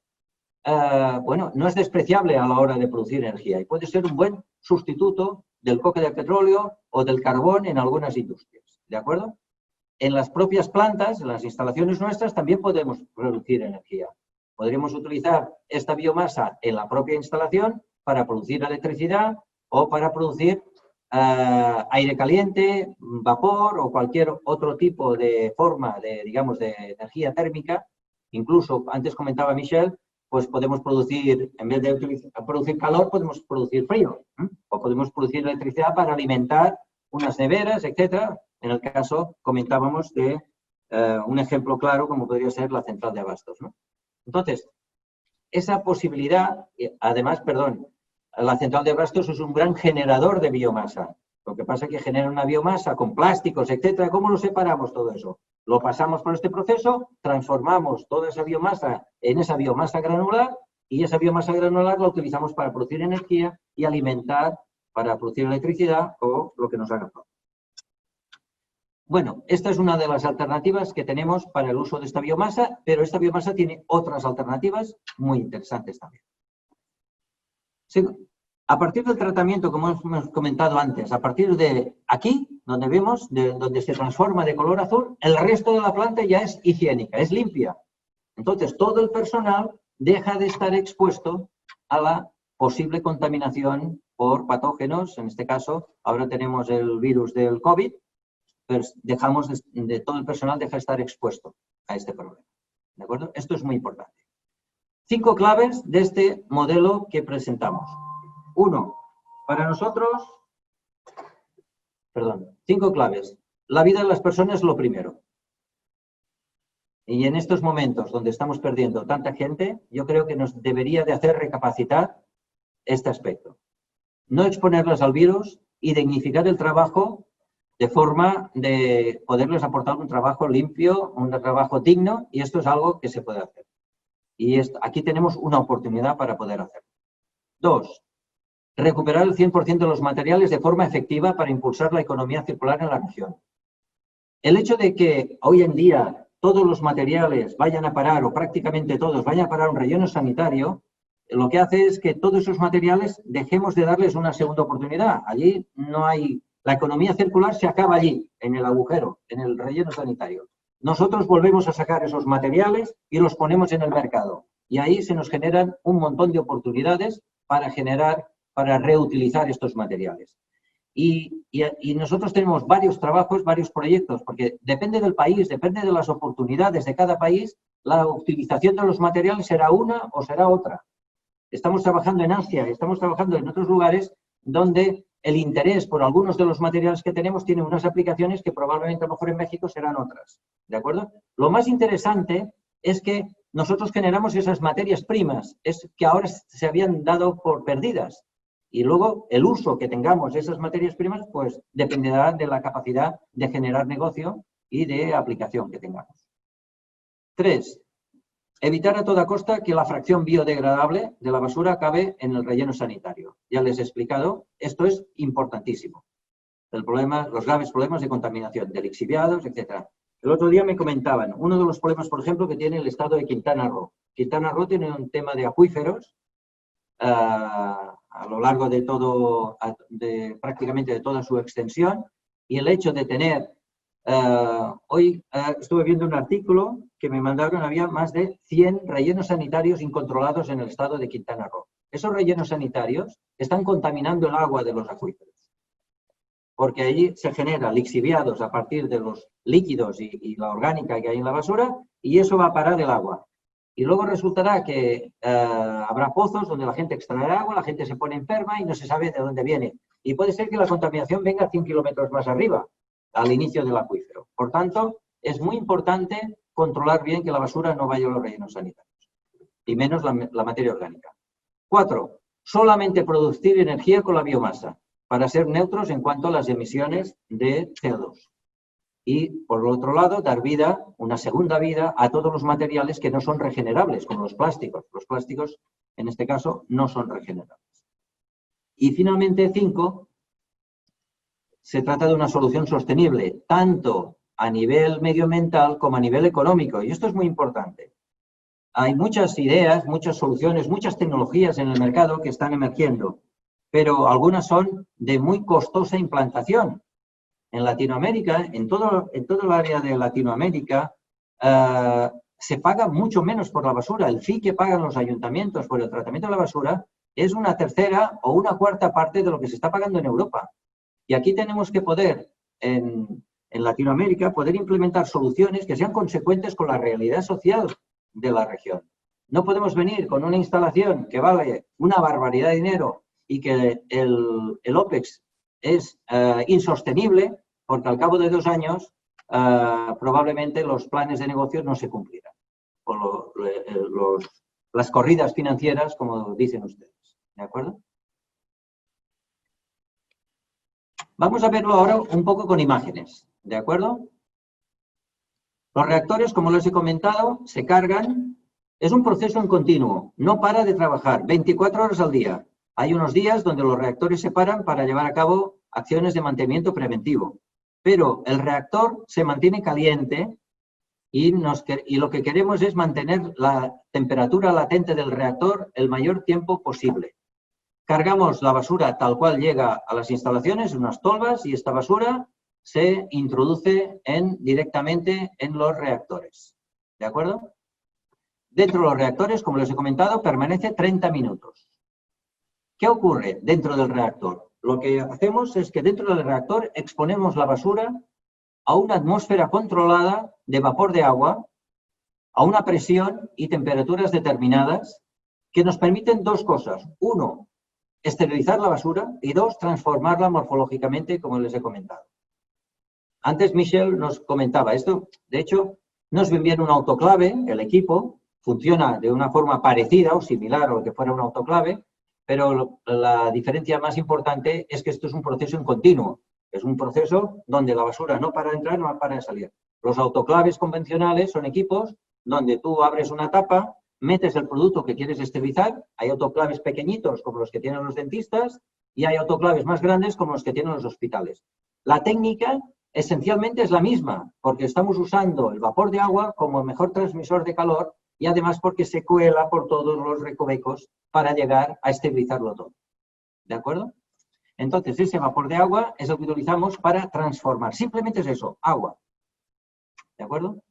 bueno, no es despreciable a la hora de producir energía y puede ser un buen sustituto del coque de petróleo o del carbón en algunas industrias. ¿De acuerdo? En las propias plantas, en las instalaciones nuestras, también podemos producir energía. Podríamos utilizar esta biomasa en la propia instalación para producir electricidad o para producir aire caliente, vapor o cualquier otro tipo de forma de, digamos, de energía térmica. Incluso, antes comentaba Michel, pues podemos producir, en vez de producir calor, podemos producir frío. O podemos producir electricidad para alimentar unas neveras, etcétera. En el caso, comentábamos de un ejemplo claro como podría ser la central de abastos, ¿no? Entonces, esa posibilidad, además, perdón, la central de abastos es un gran generador de biomasa. Lo que pasa es que genera una biomasa con plásticos, etcétera. ¿Cómo lo separamos todo eso? Lo pasamos por este proceso, transformamos toda esa biomasa en esa biomasa granular y esa biomasa granular la utilizamos para producir energía y alimentar, para producir electricidad o lo que nos haga falta. Bueno, esta es una de las alternativas que tenemos para el uso de esta biomasa, pero esta biomasa tiene otras alternativas muy interesantes también. Sí, a partir del tratamiento, como hemos comentado antes, a partir de aquí, donde vemos, donde se transforma de color azul, el resto de la planta ya es higiénica, es limpia. Entonces, todo el personal deja de estar expuesto a la posible contaminación por patógenos. En este caso, ahora tenemos el virus del COVID, pues dejamos todo el personal deja de estar expuesto a este problema. ¿De acuerdo? Esto es muy importante. 5 claves de este modelo que presentamos. 1. Para nosotros, 5 claves. La vida de las personas es lo primero. Y en estos momentos donde estamos perdiendo tanta gente, yo creo que nos debería de hacer recapacitar este aspecto. No exponerlas al virus y dignificar el trabajo de forma de poderles aportar un trabajo limpio, un trabajo digno, y esto es algo que se puede hacer. Y aquí tenemos una oportunidad para poder hacerlo. 2. Recuperar el 100% de los materiales de forma efectiva para impulsar la economía circular en la región. El hecho de que hoy en día todos los materiales vayan a parar, o prácticamente todos vayan a parar a un relleno sanitario, lo que hace es que todos esos materiales dejemos de darles una segunda oportunidad. Allí no hay... La economía circular se acaba allí, en el agujero, en el relleno sanitario. Nosotros volvemos a sacar esos materiales y los ponemos en el mercado. Y ahí se nos generan un montón de oportunidades para reutilizar estos materiales. Y nosotros tenemos varios trabajos, varios proyectos, porque depende del país, depende de las oportunidades de cada país, la utilización de los materiales será una o será otra. Estamos trabajando en Asia, estamos trabajando en otros lugares donde el interés por algunos de los materiales que tenemos tiene unas aplicaciones que probablemente a lo mejor en México serán otras. ¿De acuerdo? Lo más interesante es que nosotros generamos esas materias primas, es que ahora se habían dado por perdidas. Y luego el uso que tengamos de esas materias primas, pues dependerá de la capacidad de generar negocio y de aplicación que tengamos. 3. Evitar a toda costa que la fracción biodegradable de la basura acabe en el relleno sanitario. Ya les he explicado, esto es importantísimo. Los graves problemas de contaminación, de lixiviados, etc. El otro día me comentaban, uno de los problemas, por ejemplo, que tiene el estado de Quintana Roo. Quintana Roo tiene un tema de acuíferos a lo largo de prácticamente de toda su extensión, y el hecho de tener, hoy estuve viendo un artículo que me mandaron, había más de 100 rellenos sanitarios incontrolados en el estado de Quintana Roo. Esos rellenos sanitarios están contaminando el agua de los acuíferos, porque allí se generan lixiviados a partir de los líquidos y la orgánica que hay en la basura, y eso va a parar el agua. Y luego resultará que habrá pozos donde la gente extraerá agua, la gente se pone enferma y no se sabe de dónde viene. Y puede ser que la contaminación venga 100 kilómetros más arriba, al inicio del acuífero. Por tanto, es muy importante controlar bien que la basura no vaya a los rellenos sanitarios, y menos la materia orgánica. 4. Solamente producir energía con la biomasa, para ser neutros en cuanto a las emisiones de CO2. y, por el otro lado, dar vida, una segunda vida, a todos los materiales que no son regenerables, como los plásticos. Los plásticos, en este caso, no son regenerables. Y, finalmente, 5, se trata de una solución sostenible, tanto a nivel medioambiental como a nivel económico. Y esto es muy importante. Hay muchas ideas, muchas soluciones, muchas tecnologías en el mercado que están emergiendo, pero algunas son de muy costosa implantación. En Latinoamérica, en todo el área de Latinoamérica, se paga mucho menos por la basura. El fee que pagan los ayuntamientos por el tratamiento de la basura es una tercera o una cuarta parte de lo que se está pagando en Europa. Y aquí tenemos que poder, en Latinoamérica, poder implementar soluciones que sean consecuentes con la realidad social de la región. No podemos venir con una instalación que vale una barbaridad de dinero y que el OPEX es insostenible, porque al cabo de 2 años probablemente los planes de negocio no se cumplirán. O las corridas financieras, como dicen ustedes. ¿De acuerdo? Vamos a verlo ahora un poco con imágenes. ¿De acuerdo? Los reactores, como les he comentado, se cargan. Es un proceso en continuo. No para de trabajar 24 horas al día. Hay unos días donde los reactores se paran para llevar a cabo acciones de mantenimiento preventivo. Pero el reactor se mantiene caliente y lo que queremos es mantener la temperatura latente del reactor el mayor tiempo posible. Cargamos la basura tal cual llega a las instalaciones, en unas tolvas, y esta basura se introduce directamente en los reactores. ¿De acuerdo? Dentro de los reactores, como les he comentado, permanece 30 minutos. ¿Qué ocurre dentro del reactor? Lo que hacemos es que dentro del reactor exponemos la basura a una atmósfera controlada de vapor de agua, a una presión y temperaturas determinadas que nos permiten 2 cosas. 1, esterilizar la basura y 2, transformarla morfológicamente, como les he comentado. Antes Michel nos comentaba esto. De hecho, nos envían un autoclave, el equipo funciona de una forma parecida o similar a lo que fuera un autoclave, pero la diferencia más importante es que esto es un proceso en continuo. Es un proceso donde la basura no para de entrar, no para de salir. Los autoclaves convencionales son equipos donde tú abres una tapa, metes el producto que quieres esterilizar. Hay autoclaves pequeñitos como los que tienen los dentistas y hay autoclaves más grandes como los que tienen los hospitales. La técnica esencialmente es la misma, porque estamos usando el vapor de agua como el mejor transmisor de calor y además porque se cuela por todos los recovecos para llegar a esterilizarlo todo. ¿De acuerdo? Entonces, ese vapor de agua es el que utilizamos para transformar. Simplemente es eso, agua. ¿De acuerdo?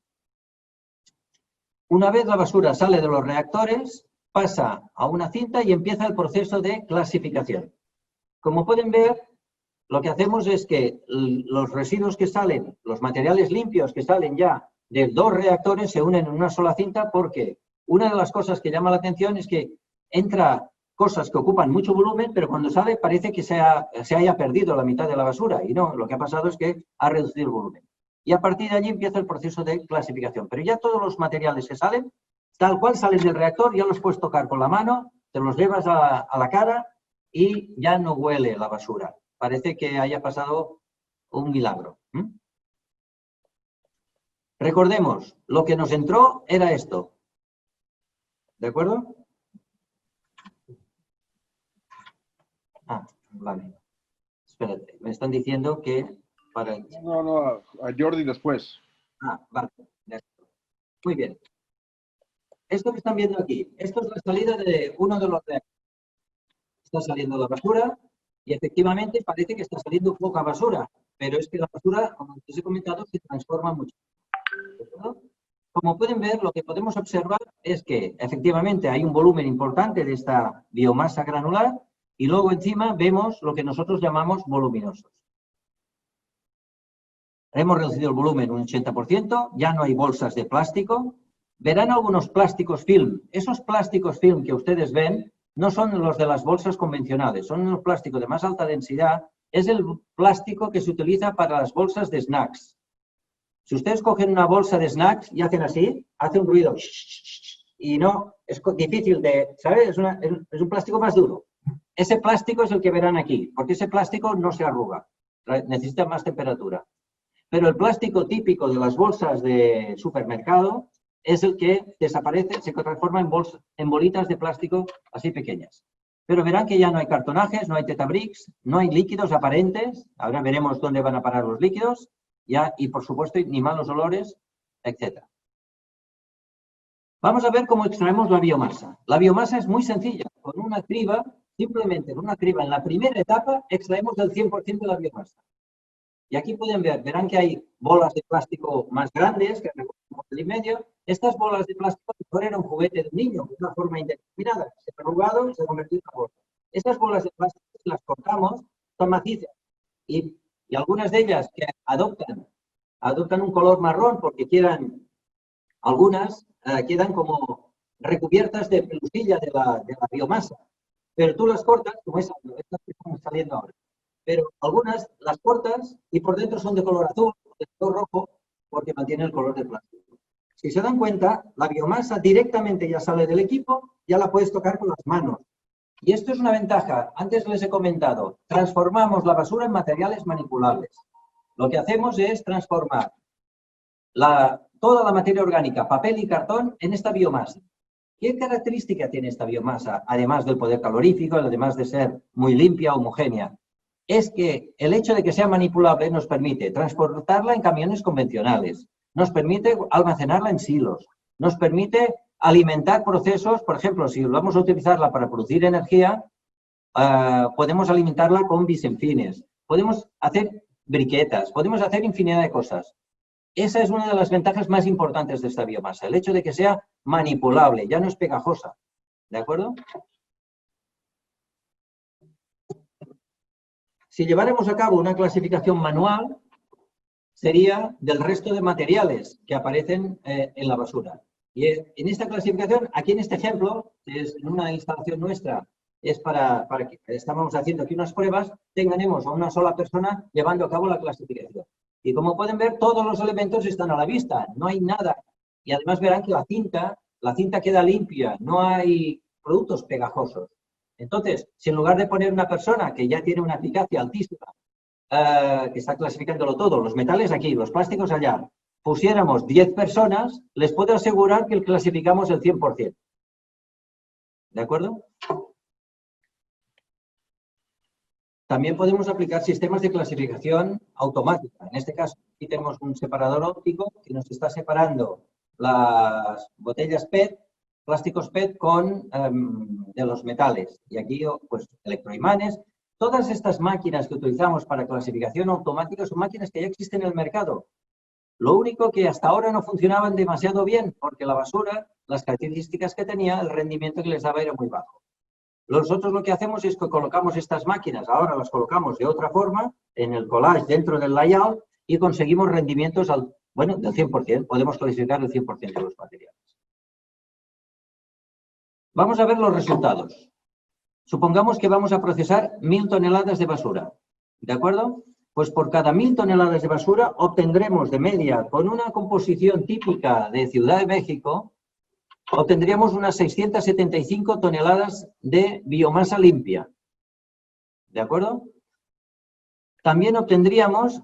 Una vez la basura sale de los reactores, pasa a una cinta y empieza el proceso de clasificación. Como pueden ver, lo que hacemos es que los residuos que salen, los materiales limpios que salen ya de 2 reactores se unen en una sola cinta, porque una de las cosas que llama la atención es que entra cosas que ocupan mucho volumen, pero cuando sale parece que se haya perdido la mitad de la basura. Y no, lo que ha pasado es que ha reducido el volumen. Y a partir de allí empieza el proceso de clasificación. Pero ya todos los materiales que salen, tal cual salen del reactor, ya los puedes tocar con la mano, te los llevas a la cara y ya no huele la basura. Parece que haya pasado un milagro. Recordemos, lo que nos entró era esto. ¿De acuerdo? Ah, vale. Espérate, me están diciendo que para... No, a Jordi después. Ah, vale. Muy bien. Esto que están viendo aquí, esto es la salida de uno de los reactores. Está saliendo la basura y efectivamente parece que está saliendo poca basura, pero es que la basura, como les he comentado, se transforma mucho. Como pueden ver, lo que podemos observar es que efectivamente hay un volumen importante de esta biomasa granular y luego encima vemos lo que nosotros llamamos voluminosos. Hemos reducido el volumen un 80%, ya no hay bolsas de plástico. Verán algunos plásticos film. Esos plásticos film que ustedes ven no son los de las bolsas convencionales, son unos plásticos de más alta densidad. Es el plástico que se utiliza para las bolsas de snacks. Si ustedes cogen una bolsa de snacks y hacen así, hace un ruido. Y no, es difícil de, ¿sabes? Es un plástico más duro. Ese plástico es el que verán aquí, porque ese plástico no se arruga, necesita más temperatura. Pero el plástico típico de las bolsas de supermercado es el que desaparece, se transforma en bolitas de plástico así pequeñas. Pero verán que ya no hay cartonajes, no hay tetabricks, no hay líquidos aparentes. Ahora veremos dónde van a parar los líquidos. Ya, y por supuesto, ni malos olores, etc. Vamos a ver cómo extraemos la biomasa. La biomasa es muy sencilla. Con una criba, simplemente con una criba en la primera etapa, extraemos el 100% de la biomasa. Y aquí pueden ver, verán que hay bolas de plástico más grandes, que recogemos el medio. Estas bolas de plástico eran un juguete de un niño, de una forma indeterminada. Se ha arrugado y se ha convertido en una bola. Estas bolas de plástico, si las cortamos, son macizas. Y algunas de ellas que adoptan un color marrón porque algunas quedan como recubiertas de pelusilla de la biomasa. Pero tú las cortas, como estas que están saliendo ahora. Pero algunas las cortas y por dentro son de color azul o de color rojo porque mantienen el color del plástico. Si se dan cuenta, la biomasa directamente ya sale del equipo, ya la puedes tocar con las manos. Y esto es una ventaja. Antes les he comentado, transformamos la basura en materiales manipulables. Lo que hacemos es transformar toda la materia orgánica, papel y cartón, en esta biomasa. ¿Qué característica tiene esta biomasa, además del poder calorífico, además de ser muy limpia, homogénea? Es que el hecho de que sea manipulable nos permite transportarla en camiones convencionales, nos permite almacenarla en silos, nos permite alimentar procesos, por ejemplo, si vamos a utilizarla para producir energía, podemos alimentarla con bisenfines, podemos hacer briquetas, podemos hacer infinidad de cosas. Esa es una de las ventajas más importantes de esta biomasa, el hecho de que sea manipulable, ya no es pegajosa. ¿De acuerdo? Si lleváramos a cabo una clasificación manual, sería del resto de materiales que aparecen en la basura. Y en esta clasificación, aquí en este ejemplo, que es en una instalación nuestra, es para que estamos haciendo aquí unas pruebas, tenemos a una sola persona llevando a cabo la clasificación. Y como pueden ver, todos los elementos están a la vista, no hay nada. Y además verán que la cinta queda limpia, no hay productos pegajosos. Entonces, si en lugar de poner una persona que ya tiene una eficacia altísima, que está clasificándolo todo, los metales aquí, los plásticos allá, pusiéramos 10 personas, les puedo asegurar que clasificamos el 100%. ¿De acuerdo? También podemos aplicar sistemas de clasificación automática. En este caso, aquí tenemos un separador óptico que nos está separando las botellas PET, plásticos PET de los metales. Y aquí, pues, electroimanes. Todas estas máquinas que utilizamos para clasificación automática son máquinas que ya existen en el mercado. Lo único que hasta ahora no funcionaban demasiado bien porque la basura, las características que tenía, el rendimiento que les daba era muy bajo. Nosotros lo que hacemos es que colocamos estas máquinas, ahora las colocamos de otra forma, en el collage dentro del layout y conseguimos rendimientos del 100%. Podemos clasificar el 100% de los materiales. Vamos a ver los resultados. Supongamos que vamos a procesar 1000 toneladas de basura. ¿De acuerdo? Pues por cada 1000 toneladas de basura obtendremos de media, con una composición típica de Ciudad de México, obtendríamos unas 675 toneladas de biomasa limpia. ¿De acuerdo? También obtendríamos,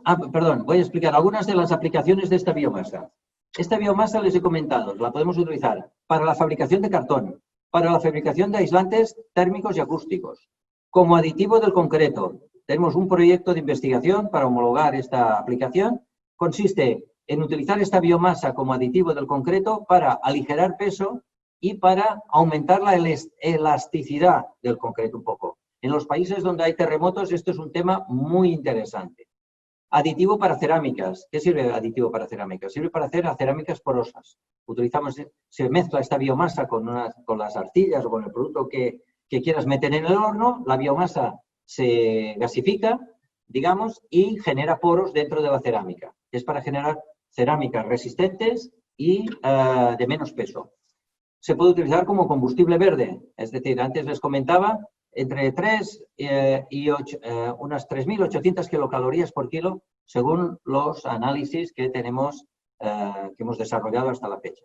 voy a explicar algunas de las aplicaciones de esta biomasa. Esta biomasa, les he comentado, la podemos utilizar para la fabricación de cartón, para la fabricación de aislantes térmicos y acústicos, como aditivo del concreto. Tenemos un proyecto de investigación para homologar esta aplicación. Consiste en utilizar esta biomasa como aditivo del concreto para aligerar peso y para aumentar la elasticidad del concreto un poco. En los países donde hay terremotos esto es un tema muy interesante. Aditivo para cerámicas. ¿Qué sirve el aditivo para cerámicas? Sirve para hacer cerámicas porosas. Se mezcla esta biomasa con las arcillas o con el producto que quieras meter en el horno, la biomasa se gasifica, digamos, y genera poros dentro de la cerámica. Es para generar cerámicas resistentes y de menos peso. Se puede utilizar como combustible verde, es decir, antes les comentaba, entre 3 y unas 3.800 kilocalorías por kilo, según los análisis que tenemos, que hemos desarrollado hasta la fecha.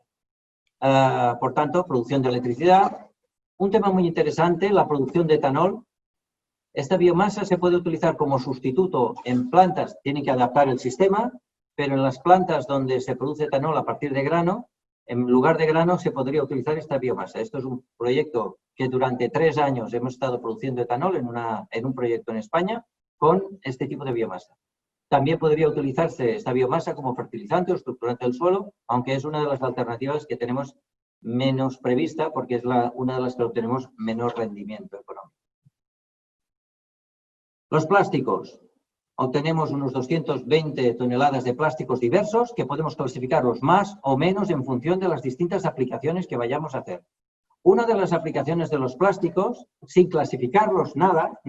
Por tanto, producción de electricidad. Un tema muy interesante, la producción de etanol. Esta biomasa se puede utilizar como sustituto en plantas, tienen que adaptar el sistema, pero en las plantas donde se produce etanol a partir de grano, en lugar de grano se podría utilizar esta biomasa. Esto es un proyecto que durante 3 años hemos estado produciendo etanol en un proyecto en España con este tipo de biomasa. También podría utilizarse esta biomasa como fertilizante o estructurante del suelo, aunque es una de las alternativas que tenemos menos prevista porque es una de las que obtenemos menor rendimiento económico. Los plásticos. Obtenemos unos 220 toneladas de plásticos diversos que podemos clasificarlos más o menos en función de las distintas aplicaciones que vayamos a hacer. Una de las aplicaciones de los plásticos, sin clasificarlos nada,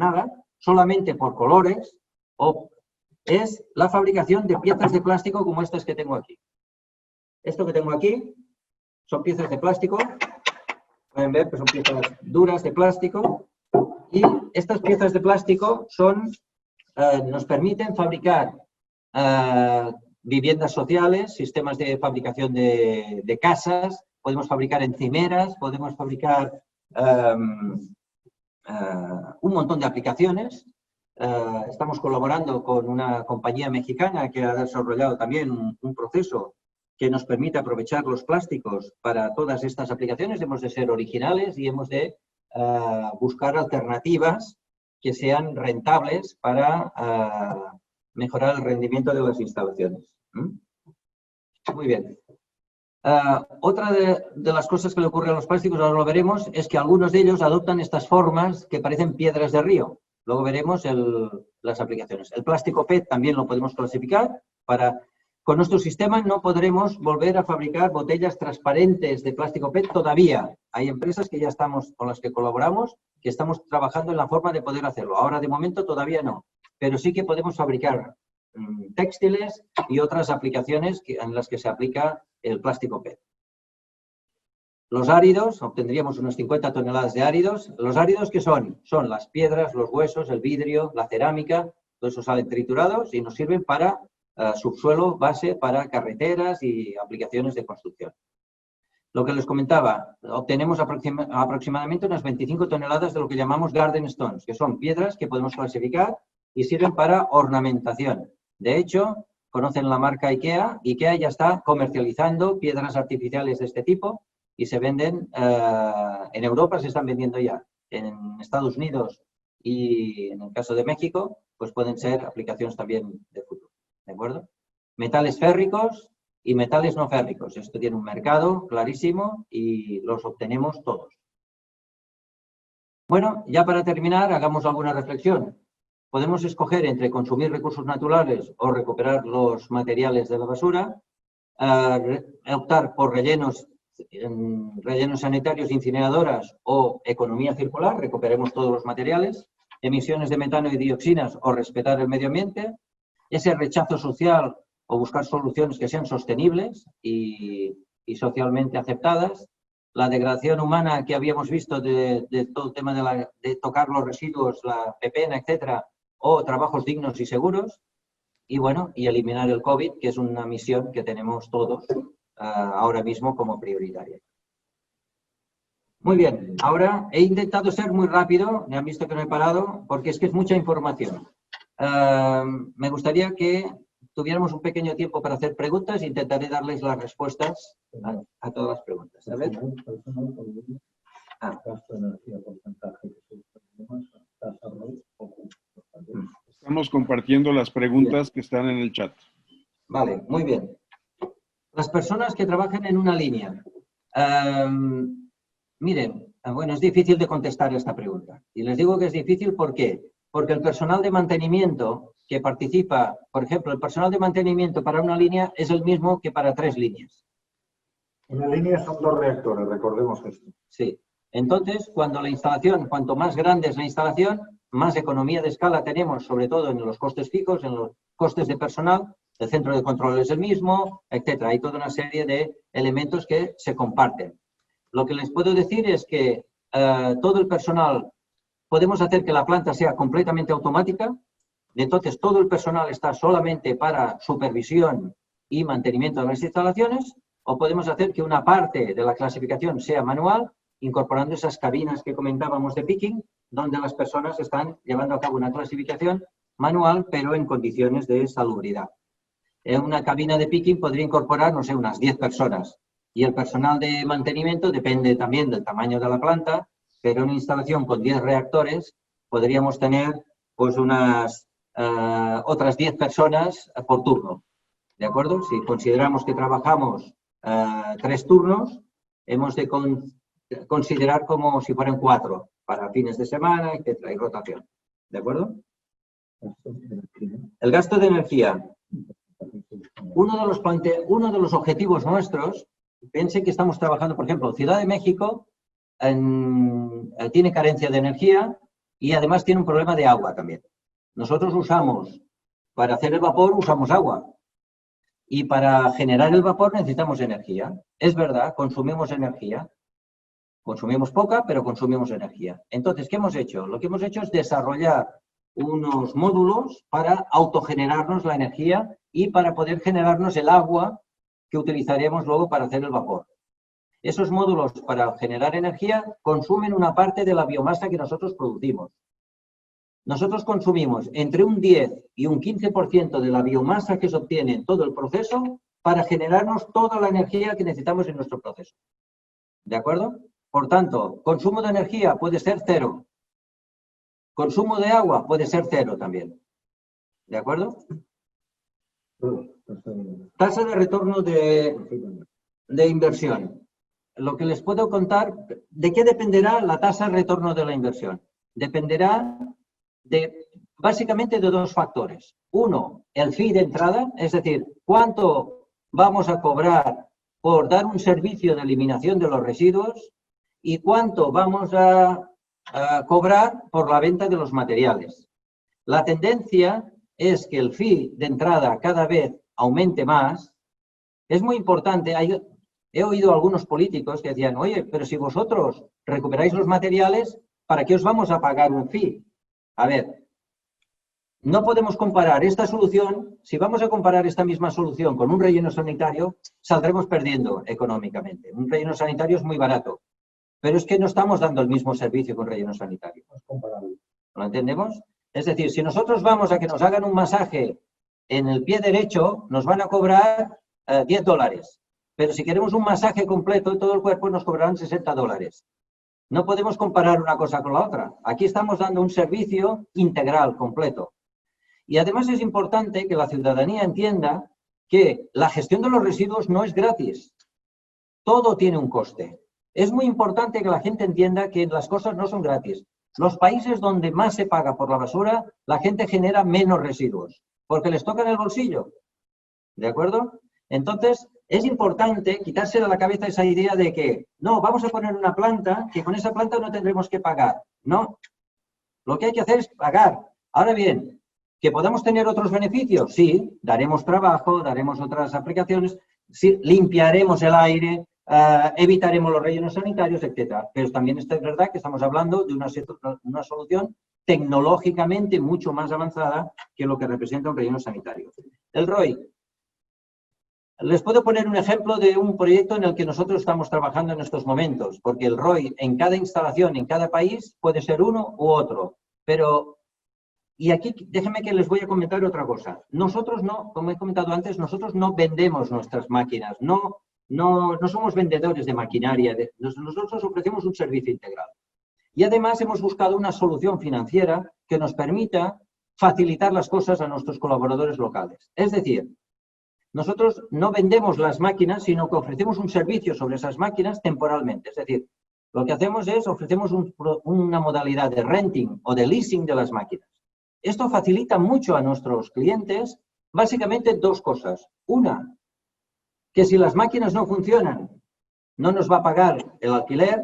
solamente por colores, es la fabricación de piezas de plástico como estas que tengo aquí. Esto que tengo aquí son piezas de plástico, pueden ver que son piezas duras de plástico, y estas piezas de plástico nos permiten fabricar viviendas sociales, sistemas de fabricación de casas, podemos fabricar encimeras, podemos fabricar un montón de aplicaciones. Estamos colaborando con una compañía mexicana que ha desarrollado también un proceso que nos permite aprovechar los plásticos para todas estas aplicaciones. Hemos de ser originales y hemos de buscar alternativas que sean rentables para mejorar el rendimiento de las instalaciones. Muy bien. Otra de las cosas que le ocurre a los plásticos, ahora lo veremos, es que algunos de ellos adoptan estas formas que parecen piedras de río. Luego veremos las aplicaciones. El plástico PET también lo podemos clasificar. Con nuestro sistema no podremos volver a fabricar botellas transparentes de plástico PET todavía. Hay empresas que ya estamos con las que colaboramos, que estamos trabajando en la forma de poder hacerlo. Ahora, de momento, todavía no. Pero sí que podemos fabricar textiles y otras aplicaciones en las que se aplica el plástico PET. Los áridos, obtendríamos unos 50 toneladas de áridos. ¿Los áridos qué son? Son las piedras, los huesos, el vidrio, la cerámica. Todo eso salen triturados y nos sirven para subsuelo, base para carreteras y aplicaciones de construcción. Lo que les comentaba, obtenemos aproximadamente unas 25 toneladas de lo que llamamos garden stones, que son piedras que podemos clasificar y sirven para ornamentación. De hecho, conocen la marca IKEA. IKEA ya está comercializando piedras artificiales de este tipo y se venden, en Europa se están vendiendo ya. En Estados Unidos y en el caso de México, pues pueden ser aplicaciones también de futuro. ¿De acuerdo? Metales férricos y metales no férricos. Esto tiene un mercado clarísimo y los obtenemos todos. Bueno, ya para terminar, hagamos alguna reflexión. Podemos escoger entre consumir recursos naturales o recuperar los materiales de la basura, optar por rellenos sanitarios, incineradoras o economía circular, recuperemos todos los materiales, emisiones de metano y dioxinas o respetar el medio ambiente, ese rechazo social o buscar soluciones que sean sostenibles y socialmente aceptadas, la degradación humana que habíamos visto de todo el tema de tocar los residuos, la pepena, etcétera, o trabajos dignos y seguros, y bueno, y eliminar el COVID, que es una misión que tenemos todos ahora mismo como prioritaria. Muy bien, ahora he intentado ser muy rápido, me han visto que no he parado, porque es que es mucha información. Me gustaría que tuviéramos un pequeño tiempo para hacer preguntas e intentaré darles las respuestas a todas las preguntas. A ver. Estamos compartiendo las preguntas que están en el chat. Vale, muy bien. Las personas que trabajan en una línea. Miren, bueno, es difícil de contestar esta pregunta. Y les digo que es difícil, ¿por qué? Porque el personal de mantenimiento que participa, por ejemplo, el personal de mantenimiento para una línea es el mismo que para 3 líneas. Una línea son 2 reactores, recordemos esto. Sí. Entonces, cuando la instalación, cuanto más grande es la instalación, más economía de escala tenemos, sobre todo en los costes fijos, en los costes de personal, el centro de control es el mismo, etcétera. Hay toda una serie de elementos que se comparten. Lo que les puedo decir es que todo el personal, podemos hacer que la planta sea completamente automática, entonces todo el personal está solamente para supervisión y mantenimiento de las instalaciones, o podemos hacer que una parte de la clasificación sea manual, incorporando esas cabinas que comentábamos de picking, donde las personas están llevando a cabo una clasificación manual, pero en condiciones de salubridad. En una cabina de picking podría incorporar, no sé, unas 10 personas. Y el personal de mantenimiento depende también del tamaño de la planta, pero en una instalación con 10 reactores podríamos tener pues unas otras 10 personas por turno. ¿De acuerdo? Si consideramos que trabajamos 3 turnos, hemos de considerar como si fueran 4 para fines de semana, etcétera, y rotación. ¿De acuerdo? El gasto de energía. Uno de los objetivos nuestros, piensen que estamos trabajando, por ejemplo, Ciudad de México tiene carencia de energía y además tiene un problema de agua también. Nosotros usamos, para hacer el vapor, usamos agua. Y para generar el vapor necesitamos energía. Es verdad, consumimos energía. Consumimos poca, pero consumimos energía. Entonces, ¿qué hemos hecho? Lo que hemos hecho es desarrollar unos módulos para autogenerarnos la energía y para poder generarnos el agua que utilizaremos luego para hacer el vapor. Esos módulos para generar energía consumen una parte de la biomasa que nosotros producimos. Nosotros consumimos entre un 10 y un 15% de la biomasa que se obtiene en todo el proceso para generarnos toda la energía que necesitamos en nuestro proceso. ¿De acuerdo? Por tanto, consumo de energía puede ser 0. Consumo de agua puede ser 0 también. ¿De acuerdo? Tasa de retorno de inversión. Lo que les puedo contar, ¿de qué dependerá la tasa de retorno de la inversión? Dependerá básicamente de 2 factores. Uno, el fee de entrada, es decir, cuánto vamos a cobrar por dar un servicio de eliminación de los residuos y cuánto vamos a cobrar por la venta de los materiales. La tendencia es que el fee de entrada cada vez aumente más. Es muy importante. He oído a algunos políticos que decían, oye, pero si vosotros recuperáis los materiales, ¿para qué os vamos a pagar un fee? A ver, no podemos comparar esta solución. Si vamos a comparar esta misma solución con un relleno sanitario, saldremos perdiendo económicamente. Un relleno sanitario es muy barato, pero es que no estamos dando el mismo servicio que un relleno sanitario. ¿Lo entendemos? Es decir, si nosotros vamos a que nos hagan un masaje en el pie derecho, nos van a cobrar $10. Pero si queremos un masaje completo de todo el cuerpo, nos cobrarán $60. No podemos comparar una cosa con la otra. Aquí estamos dando un servicio integral, completo. Y además es importante que la ciudadanía entienda que la gestión de los residuos no es gratis. Todo tiene un coste. Es muy importante que la gente entienda que las cosas no son gratis. Los países donde más se paga por la basura, la gente genera menos residuos, porque les toca en el bolsillo. ¿De acuerdo? Entonces, es importante quitarse de la cabeza esa idea de que, no, vamos a poner una planta, que con esa planta no tendremos que pagar. No, lo que hay que hacer es pagar. Ahora bien, ¿que podamos tener otros beneficios? Sí, daremos trabajo, daremos otras aplicaciones, sí, limpiaremos el aire, evitaremos los rellenos sanitarios, etc. Pero también es verdad que estamos hablando de una solución tecnológicamente mucho más avanzada que lo que representa un relleno sanitario. El ROI. Les puedo poner un ejemplo de un proyecto en el que nosotros estamos trabajando en estos momentos, porque el ROI en cada instalación, en cada país, puede ser uno u otro. Pero, y aquí déjenme que les voy a comentar otra cosa. Nosotros no, como he comentado antes, nosotros no vendemos nuestras máquinas, no somos vendedores de maquinaria, nosotros ofrecemos un servicio integral. Y además hemos buscado una solución financiera que nos permita facilitar las cosas a nuestros colaboradores locales. Es decir, nosotros no vendemos las máquinas, sino que ofrecemos un servicio sobre esas máquinas temporalmente. Es decir, lo que hacemos es ofrecemos una modalidad de renting o de leasing de las máquinas. Esto facilita mucho a nuestros clientes, básicamente 2 cosas. Una, que si las máquinas no funcionan, no nos va a pagar el alquiler,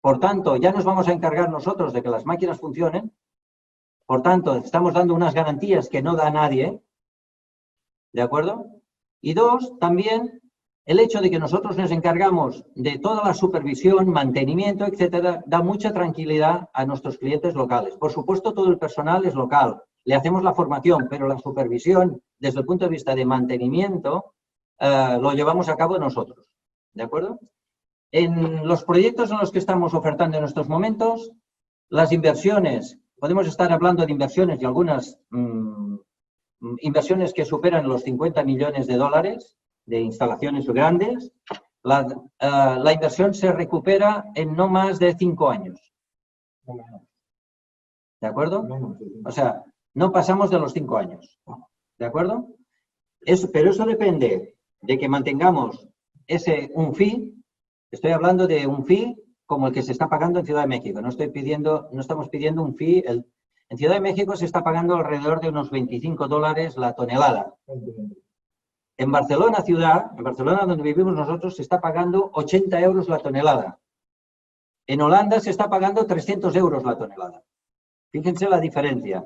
por tanto, ya nos vamos a encargar nosotros de que las máquinas funcionen. Por tanto, estamos dando unas garantías que no da nadie. ¿De acuerdo? Y 2, también el hecho de que nosotros nos encargamos de toda la supervisión, mantenimiento, etcétera, da mucha tranquilidad a nuestros clientes locales. Por supuesto, todo el personal es local, le hacemos la formación, pero la supervisión desde el punto de vista de mantenimiento lo llevamos a cabo nosotros. ¿De acuerdo? En los proyectos en los que estamos ofertando en estos momentos, las inversiones, podemos estar hablando de inversiones y algunas inversiones que superan los 50 millones de dólares de instalaciones grandes, la inversión se recupera en no más de 5 años. ¿De acuerdo? O sea, no pasamos de los 5 años. ¿De acuerdo? Pero eso depende de que mantengamos un fee. Estoy hablando de un fee como el que se está pagando en Ciudad de México. No estamos pidiendo un fee. En Ciudad de México se está pagando alrededor de unos 25 dólares la tonelada. En Barcelona ciudad, en Barcelona donde vivimos nosotros, se está pagando 80 euros la tonelada. En Holanda se está pagando 300 euros la tonelada. Fíjense la diferencia.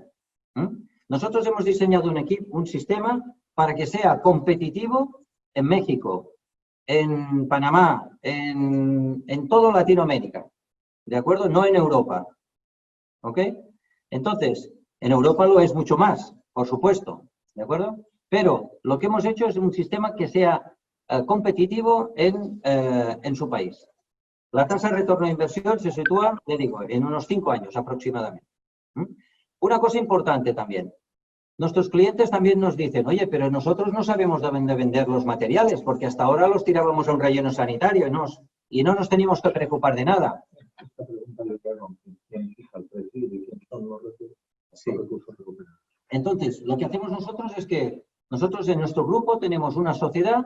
Nosotros hemos diseñado un sistema para que sea competitivo en México, en Panamá, en toda Latinoamérica. ¿De acuerdo? No en Europa. ¿Ok? Entonces, en Europa lo es mucho más, por supuesto. ¿De acuerdo? Pero lo que hemos hecho es un sistema que sea competitivo en su país. La tasa de retorno de inversión se sitúa, le digo, en unos 5 años aproximadamente. Una cosa importante también. Nuestros clientes también nos dicen, oye, pero nosotros no sabemos dónde vender los materiales, porque hasta ahora los tirábamos a un relleno sanitario y no nos teníamos que preocupar de nada. Esta pregunta le hago, ¿quién fija el precio y quién son los recursos recuperados? Entonces, lo que hacemos nosotros es que nosotros en nuestro grupo tenemos una sociedad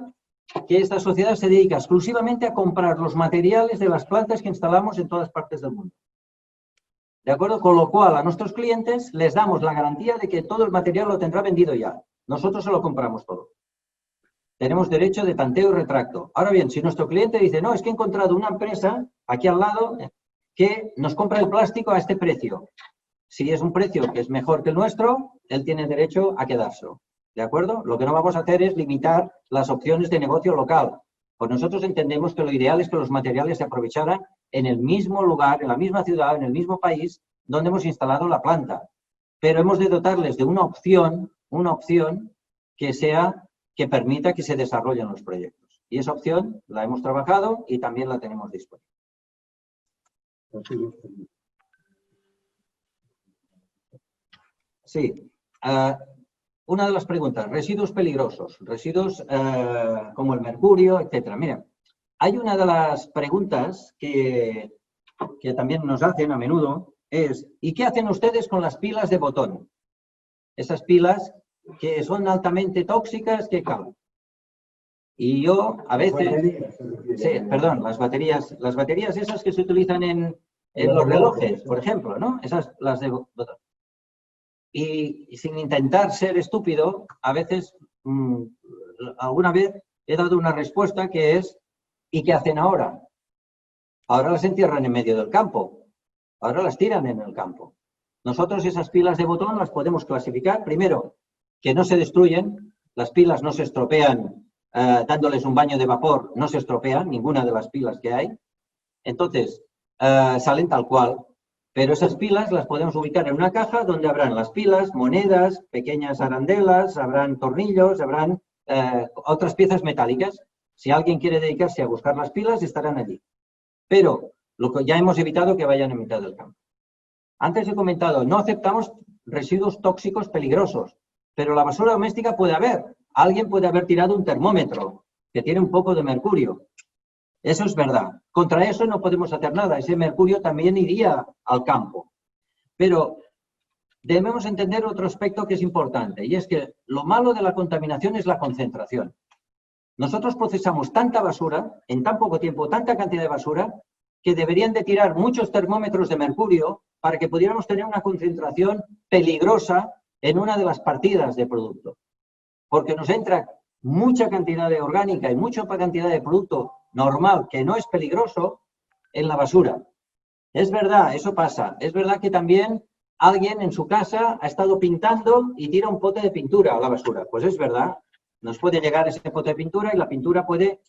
que esta sociedad se dedica exclusivamente a comprar los materiales de las plantas que instalamos en todas partes del mundo. ¿De acuerdo? Con lo cual, a nuestros clientes les damos la garantía de que todo el material lo tendrá vendido ya. Nosotros se lo compramos todo. Tenemos derecho de tanteo y retracto. Ahora bien, si nuestro cliente dice, no, es que he encontrado una empresa aquí al lado que nos compra el plástico a este precio. Si es un precio que es mejor que el nuestro, él tiene derecho a quedárselo. ¿De acuerdo? Lo que no vamos a hacer es limitar las opciones de negocio local. Pues nosotros entendemos que lo ideal es que los materiales se aprovecharan en el mismo lugar, en la misma ciudad, en el mismo país donde hemos instalado la planta. Pero hemos de dotarles de una opción que permita que se desarrollen los proyectos. Y esa opción la hemos trabajado y también la tenemos disponible. Sí. Una de las preguntas, residuos peligrosos, residuos como el mercurio, etcétera. Mira, hay una de las preguntas que también nos hacen a menudo es, ¿y qué hacen ustedes con las pilas de botón? Esas pilas que son altamente tóxicas, ¿qué caben? Y yo a veces... Sí, perdón, las baterías esas que se utilizan en los relojes, por ejemplo, ¿no? Esas, las de botón. Y sin intentar ser estúpido, a veces, alguna vez he dado una respuesta que es, ¿y qué hacen ahora? Ahora las entierran en medio del campo. Ahora las tiran en el campo. Nosotros esas pilas de botón las podemos clasificar. Primero, que no se destruyen. Las pilas no se estropean dándoles un baño de vapor. No se estropean ninguna de las pilas que hay. Entonces, salen tal cual. Pero esas pilas las podemos ubicar en una caja donde habrán las pilas, monedas, pequeñas arandelas, habrán tornillos, habrán otras piezas metálicas. Si alguien quiere dedicarse a buscar las pilas, estarán allí. Pero ya hemos evitado que vayan en mitad del campo. Antes he comentado, no aceptamos residuos tóxicos peligrosos, pero la basura doméstica puede haber. Alguien puede haber tirado un termómetro que tiene un poco de mercurio. Eso es verdad. Contra eso no podemos hacer nada. Ese mercurio también iría al campo. Pero debemos entender otro aspecto que es importante, y es que lo malo de la contaminación es la concentración. Nosotros procesamos tanta basura, en tan poco tiempo, tanta cantidad de basura, que deberían de tirar muchos termómetros de mercurio para que pudiéramos tener una concentración peligrosa en una de las partidas de producto. Porque nos entra mucha cantidad de orgánica y mucha cantidad de producto normal, que no es peligroso, en la basura. Es verdad, eso pasa. Es verdad que también alguien en su casa ha estado pintando y tira un pote de pintura a la basura. Pues es verdad, nos puede llegar ese pote de pintura y la pintura puede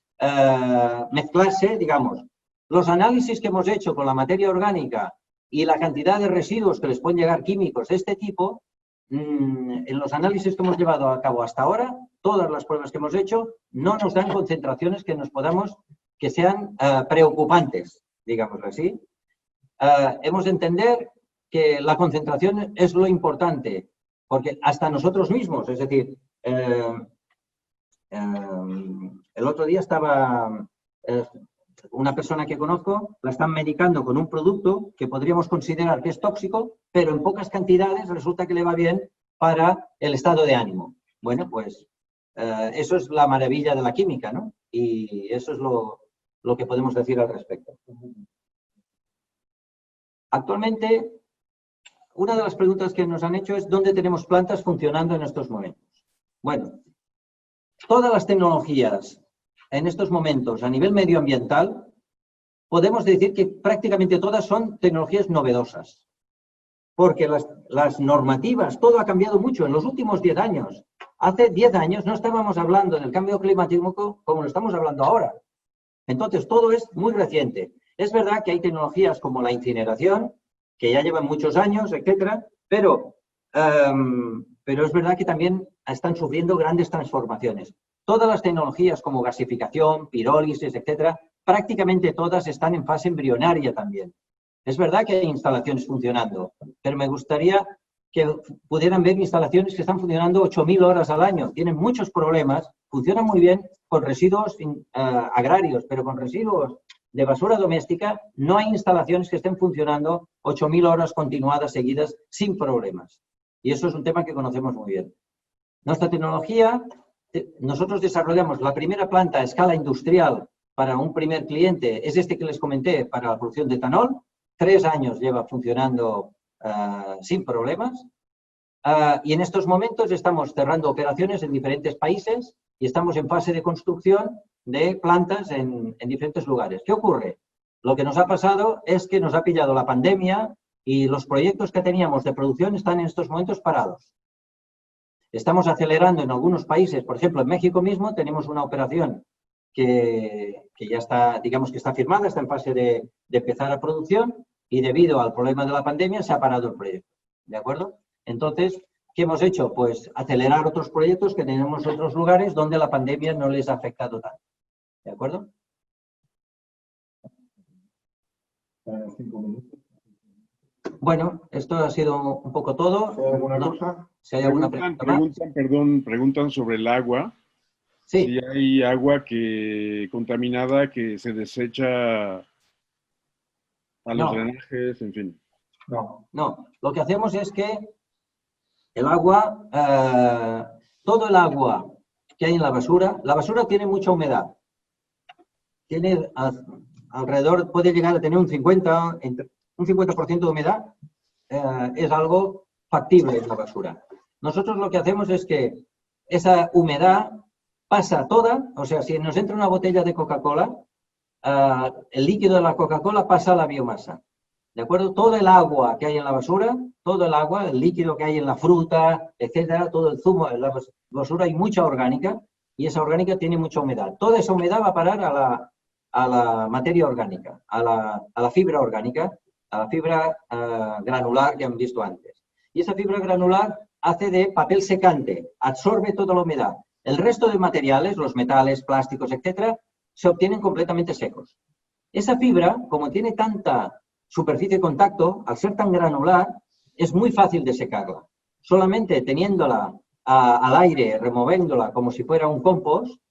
mezclarse, digamos. Los análisis que hemos hecho con la materia orgánica y la cantidad de residuos que les pueden llegar químicos de este tipo, en los análisis que hemos llevado a cabo hasta ahora, todas las pruebas que hemos hecho no nos dan concentraciones que sean preocupantes, digámoslo así. Hemos de entender que la concentración es lo importante. porque hasta nosotros mismos, es decir, el otro día estaba una persona que conozco, la están medicando con un producto que podríamos considerar que es tóxico, pero en pocas cantidades resulta que le va bien para el estado de ánimo. Bueno, pues eso es la maravilla de la química, ¿no? Y eso es lo que podemos decir al respecto. Actualmente, una de las preguntas que nos han hecho es ¿dónde tenemos plantas funcionando en estos momentos? Bueno, todas las tecnologías en estos momentos a nivel medioambiental, podemos decir que prácticamente todas son tecnologías novedosas. Porque las normativas, todo ha cambiado mucho en los últimos 10 años. Hace 10 años no estábamos hablando del cambio climático como lo estamos hablando ahora. Entonces, todo es muy reciente. Es verdad que hay tecnologías como la incineración, que ya llevan muchos años, etcétera, pero es verdad que también están sufriendo grandes transformaciones. Todas las tecnologías como gasificación, pirólisis, etcétera, prácticamente todas están en fase embrionaria también. Es verdad que hay instalaciones funcionando, pero me gustaría que pudieran ver instalaciones que están funcionando 8.000 horas al año. Tienen muchos problemas, funcionan muy bien con residuos agrarios, pero con residuos de basura doméstica no hay instalaciones que estén funcionando 8.000 horas continuadas, seguidas, sin problemas. Y eso es un tema que conocemos muy bien. Nuestra tecnología, nosotros desarrollamos la primera planta a escala industrial para un primer cliente, es este que les comenté, para la producción de etanol. 3 años lleva funcionando sin problemas. Y en estos momentos estamos cerrando operaciones en diferentes países y estamos en fase de construcción de plantas en diferentes lugares. ¿Qué ocurre? Lo que nos ha pasado es que nos ha pillado la pandemia y los proyectos que teníamos de producción están en estos momentos parados. Estamos acelerando en algunos países, por ejemplo, en México mismo tenemos una operación que ya está, digamos que está firmada, está en fase de empezar la producción y debido al problema de la pandemia se ha parado el proyecto. ¿De acuerdo? Entonces, ¿qué hemos hecho? Pues acelerar otros proyectos que tenemos en otros lugares donde la pandemia no les ha afectado tanto. ¿De acuerdo? 5 minutos. Bueno, esto ha sido un poco todo. ¿Hay alguna cosa? Si hay alguna pregunta más. Preguntan sobre el agua. Sí. Si hay agua contaminada que se desecha a los drenajes, en fin. No. Lo que hacemos es que el agua, todo el agua que hay en la basura tiene mucha humedad. Tiene alrededor, puede llegar a tener un 50% de humedad. Es algo factible en la basura. Nosotros lo que hacemos es que esa humedad pasa toda, o sea, si nos entra una botella de Coca-Cola, el líquido de la Coca-Cola pasa a la biomasa. ¿De acuerdo? Todo el agua que hay en la basura, todo el agua, el líquido que hay en la fruta, etcétera, todo el zumo, en la basura hay mucha orgánica y esa orgánica tiene mucha humedad. Toda esa humedad va a parar a la materia orgánica, a la fibra orgánica, a la fibra granular que han visto antes. Y esa fibra granular hace de papel secante, absorbe toda la humedad. El resto de materiales, los metales, plásticos, etcétera, se obtienen completamente secos. Esa fibra, como tiene tanta superficie de contacto, al ser tan granular, es muy fácil de secarla. Solamente teniéndola al aire, removiéndola como si fuera un compost,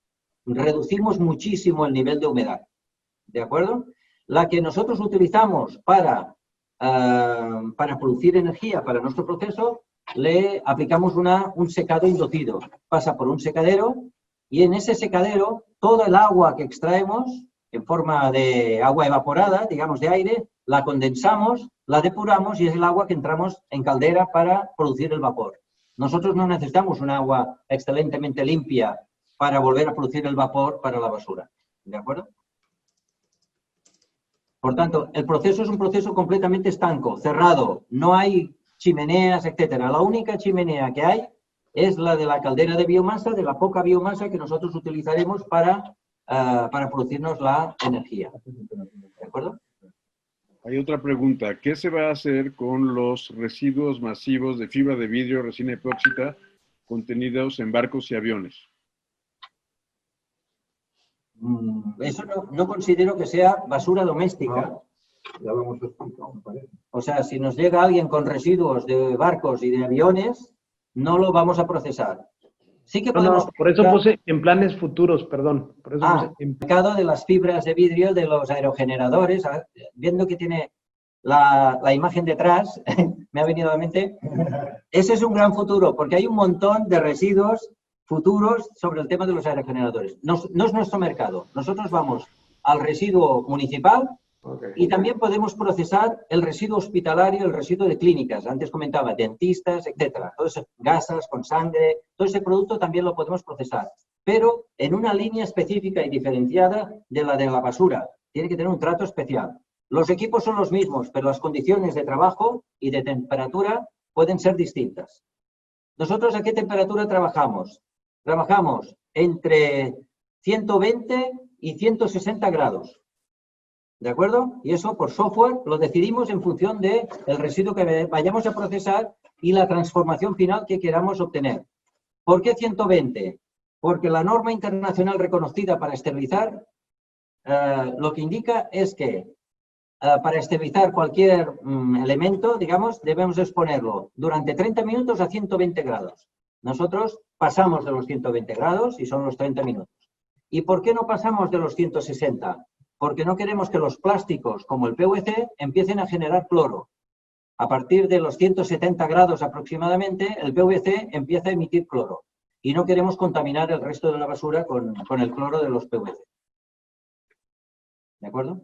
reducimos muchísimo el nivel de humedad. ¿De acuerdo? La que nosotros utilizamos para producir energía para nuestro proceso, le aplicamos un secado inducido. Pasa por un secadero y en ese secadero todo el agua que extraemos en forma de agua evaporada, digamos de aire, la condensamos, la depuramos y es el agua que entramos en caldera para producir el vapor. Nosotros no necesitamos un agua excelentemente limpia para volver a producir el vapor para la basura. ¿De acuerdo? Por tanto, el proceso es un proceso completamente estanco, cerrado, no hay chimeneas, etcétera. La única chimenea que hay es la de la caldera de biomasa, de la poca biomasa que nosotros utilizaremos para producirnos la energía. ¿De acuerdo? Hay otra pregunta. ¿Qué se va a hacer con los residuos masivos de fibra de vidrio, resina epóxica contenidos en barcos y aviones? Eso no considero que sea basura doméstica. No, ya lo hemos explicado, me parece. O sea, si nos llega alguien con residuos de barcos y de aviones, no lo vamos a procesar. Sí que No, podemos... no, por eso puse en planes futuros, perdón. Por eso puse el mercado de las fibras de vidrio de los aerogeneradores, viendo que tiene la imagen detrás, me ha venido a la mente, ese es un gran futuro, porque hay un montón de residuos futuros sobre el tema de los aerogeneradores. No es nuestro mercado. Nosotros vamos al residuo municipal y también podemos procesar el residuo hospitalario, el residuo de clínicas. Antes comentaba, dentistas, etcétera. Todo eso, gasas con sangre, todo ese producto también lo podemos procesar, pero en una línea específica y diferenciada de la basura. Tiene que tener un trato especial. Los equipos son los mismos, pero las condiciones de trabajo y de temperatura pueden ser distintas. ¿Nosotros a qué temperatura trabajamos? Trabajamos entre 120 y 160 grados. ¿De acuerdo? Y eso por software lo decidimos en función del residuo que vayamos a procesar y la transformación final que queramos obtener. ¿Por qué 120? Porque la norma internacional reconocida para esterilizar lo que indica es que para esterilizar cualquier elemento, digamos, debemos exponerlo durante 30 minutos a 120 grados. Nosotros pasamos de los 120 grados y son los 30 minutos. ¿Y por qué no pasamos de los 160? Porque no queremos que los plásticos, como el PVC, empiecen a generar cloro. A partir de los 170 grados aproximadamente, el PVC empieza a emitir cloro. Y no queremos contaminar el resto de la basura con el cloro de los PVC. ¿De acuerdo?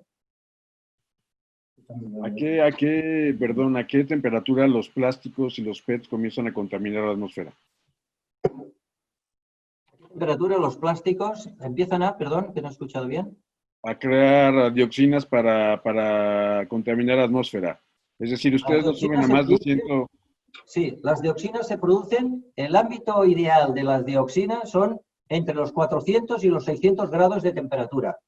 ¿A qué temperatura los plásticos y los PETs comienzan a contaminar la atmósfera? ¿A qué temperatura los plásticos empiezan a, perdón, que no he escuchado bien? A crear dioxinas para contaminar la atmósfera. Es decir, ustedes lo suben a más de 100... Sí, las dioxinas se producen, el ámbito ideal de las dioxinas son entre los 400 y los 600 grados de temperatura.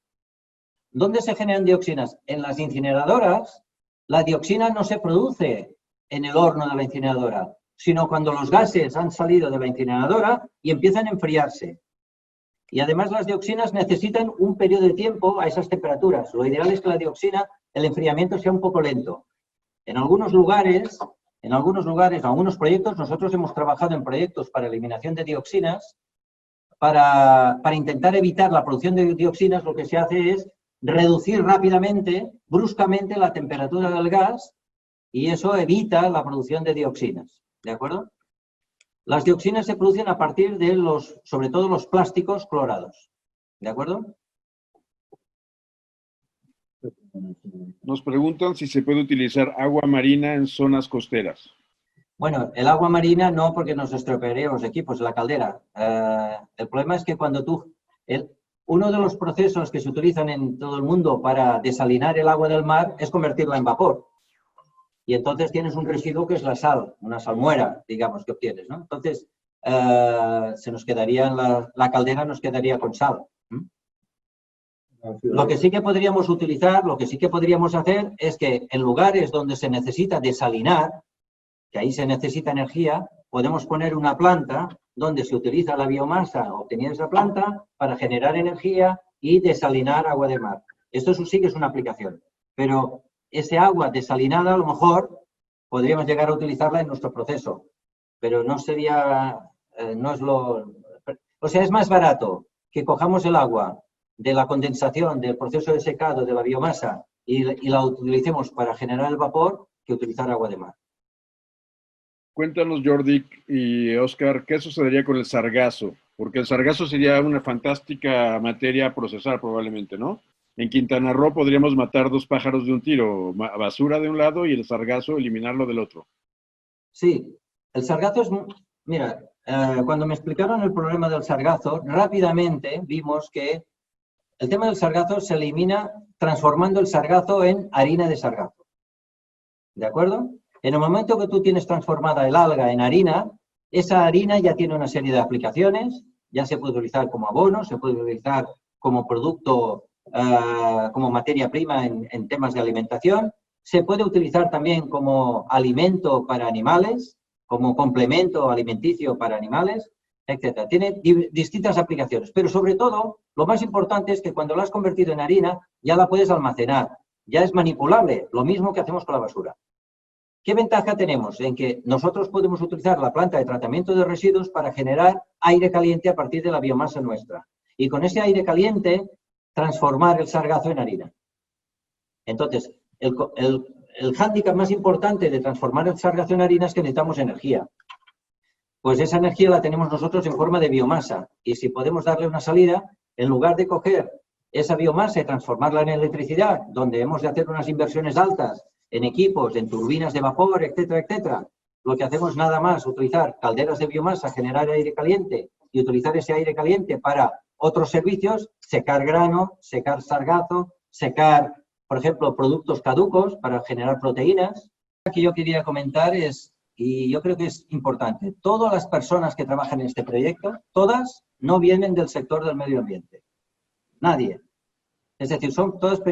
¿Dónde se generan dioxinas? En las incineradoras, la dioxina no se produce en el horno de la incineradora, sino cuando los gases han salido de la incineradora y empiezan a enfriarse. Y además las dioxinas necesitan un periodo de tiempo a esas temperaturas. Lo ideal es que la dioxina, el enfriamiento sea un poco lento. En algunos lugares, algunos proyectos, nosotros hemos trabajado en proyectos para eliminación de dioxinas. Para intentar evitar la producción de dioxinas, lo que se hace es reducir rápidamente, bruscamente, la temperatura del gas y eso evita la producción de dioxinas. ¿De acuerdo? Las dioxinas se producen a partir de sobre todo los plásticos clorados. ¿De acuerdo? Nos preguntan si se puede utilizar agua marina en zonas costeras. Bueno, el agua marina no, porque nos estropearía los equipos, la caldera. El problema es que cuando uno de los procesos que se utilizan en todo el mundo para desalinar el agua del mar es convertirla en vapor. Y entonces tienes un residuo que es la sal, una salmuera, digamos, que obtienes, ¿no? Entonces, se nos quedaría, la caldera nos quedaría con sal. Lo que sí que podríamos utilizar, lo que sí que podríamos hacer es que en lugares donde se necesita desalinar, que ahí se necesita energía, podemos poner una planta donde se utiliza la biomasa obtenida de esa planta para generar energía y desalinar agua de mar. Esto sí que es una aplicación, pero ese agua desalinada a lo mejor podríamos llegar a utilizarla en nuestro proceso, pero no sería, o sea, es más barato que cojamos el agua de la condensación del proceso de secado de la biomasa y la utilicemos para generar el vapor que utilizar agua de mar. Cuéntanos, Jordi y Oscar, ¿qué sucedería con el sargazo? Porque el sargazo sería una fantástica materia a procesar probablemente, ¿no? En Quintana Roo podríamos matar dos pájaros de un tiro, basura de un lado y el sargazo eliminarlo del otro. Sí, el sargazo es... Mira, cuando me explicaron el problema del sargazo, rápidamente vimos que el tema del sargazo se elimina transformando el sargazo en harina de sargazo. ¿De acuerdo? En el momento que tú tienes transformada el alga en harina, esa harina ya tiene una serie de aplicaciones, ya se puede utilizar como abono, se puede utilizar como producto, como materia prima en temas de alimentación, se puede utilizar también como alimento para animales, como complemento alimenticio para animales, etc. Tiene distintas aplicaciones, pero sobre todo, lo más importante es que cuando la has convertido en harina, ya la puedes almacenar, ya es manipulable, lo mismo que hacemos con la basura. ¿Qué ventaja tenemos? En que nosotros podemos utilizar la planta de tratamiento de residuos para generar aire caliente a partir de la biomasa nuestra. Y con ese aire caliente, transformar el sargazo en harina. Entonces, el hándicap más importante de transformar el sargazo en harina es que necesitamos energía. Pues esa energía la tenemos nosotros en forma de biomasa. Y si podemos darle una salida, en lugar de coger esa biomasa y transformarla en electricidad, donde hemos de hacer unas inversiones altas en equipos, en turbinas de vapor, etcétera, etcétera, lo que hacemos nada más utilizar calderas de biomasa, generar aire caliente y utilizar ese aire caliente para otros servicios, secar grano, secar sargazo, secar, por ejemplo, productos caducos para generar proteínas. Lo que yo quería comentar es, y yo creo que es importante, todas las personas que trabajan en este proyecto, todas no vienen del sector del medio ambiente. Nadie. Es decir, son todas...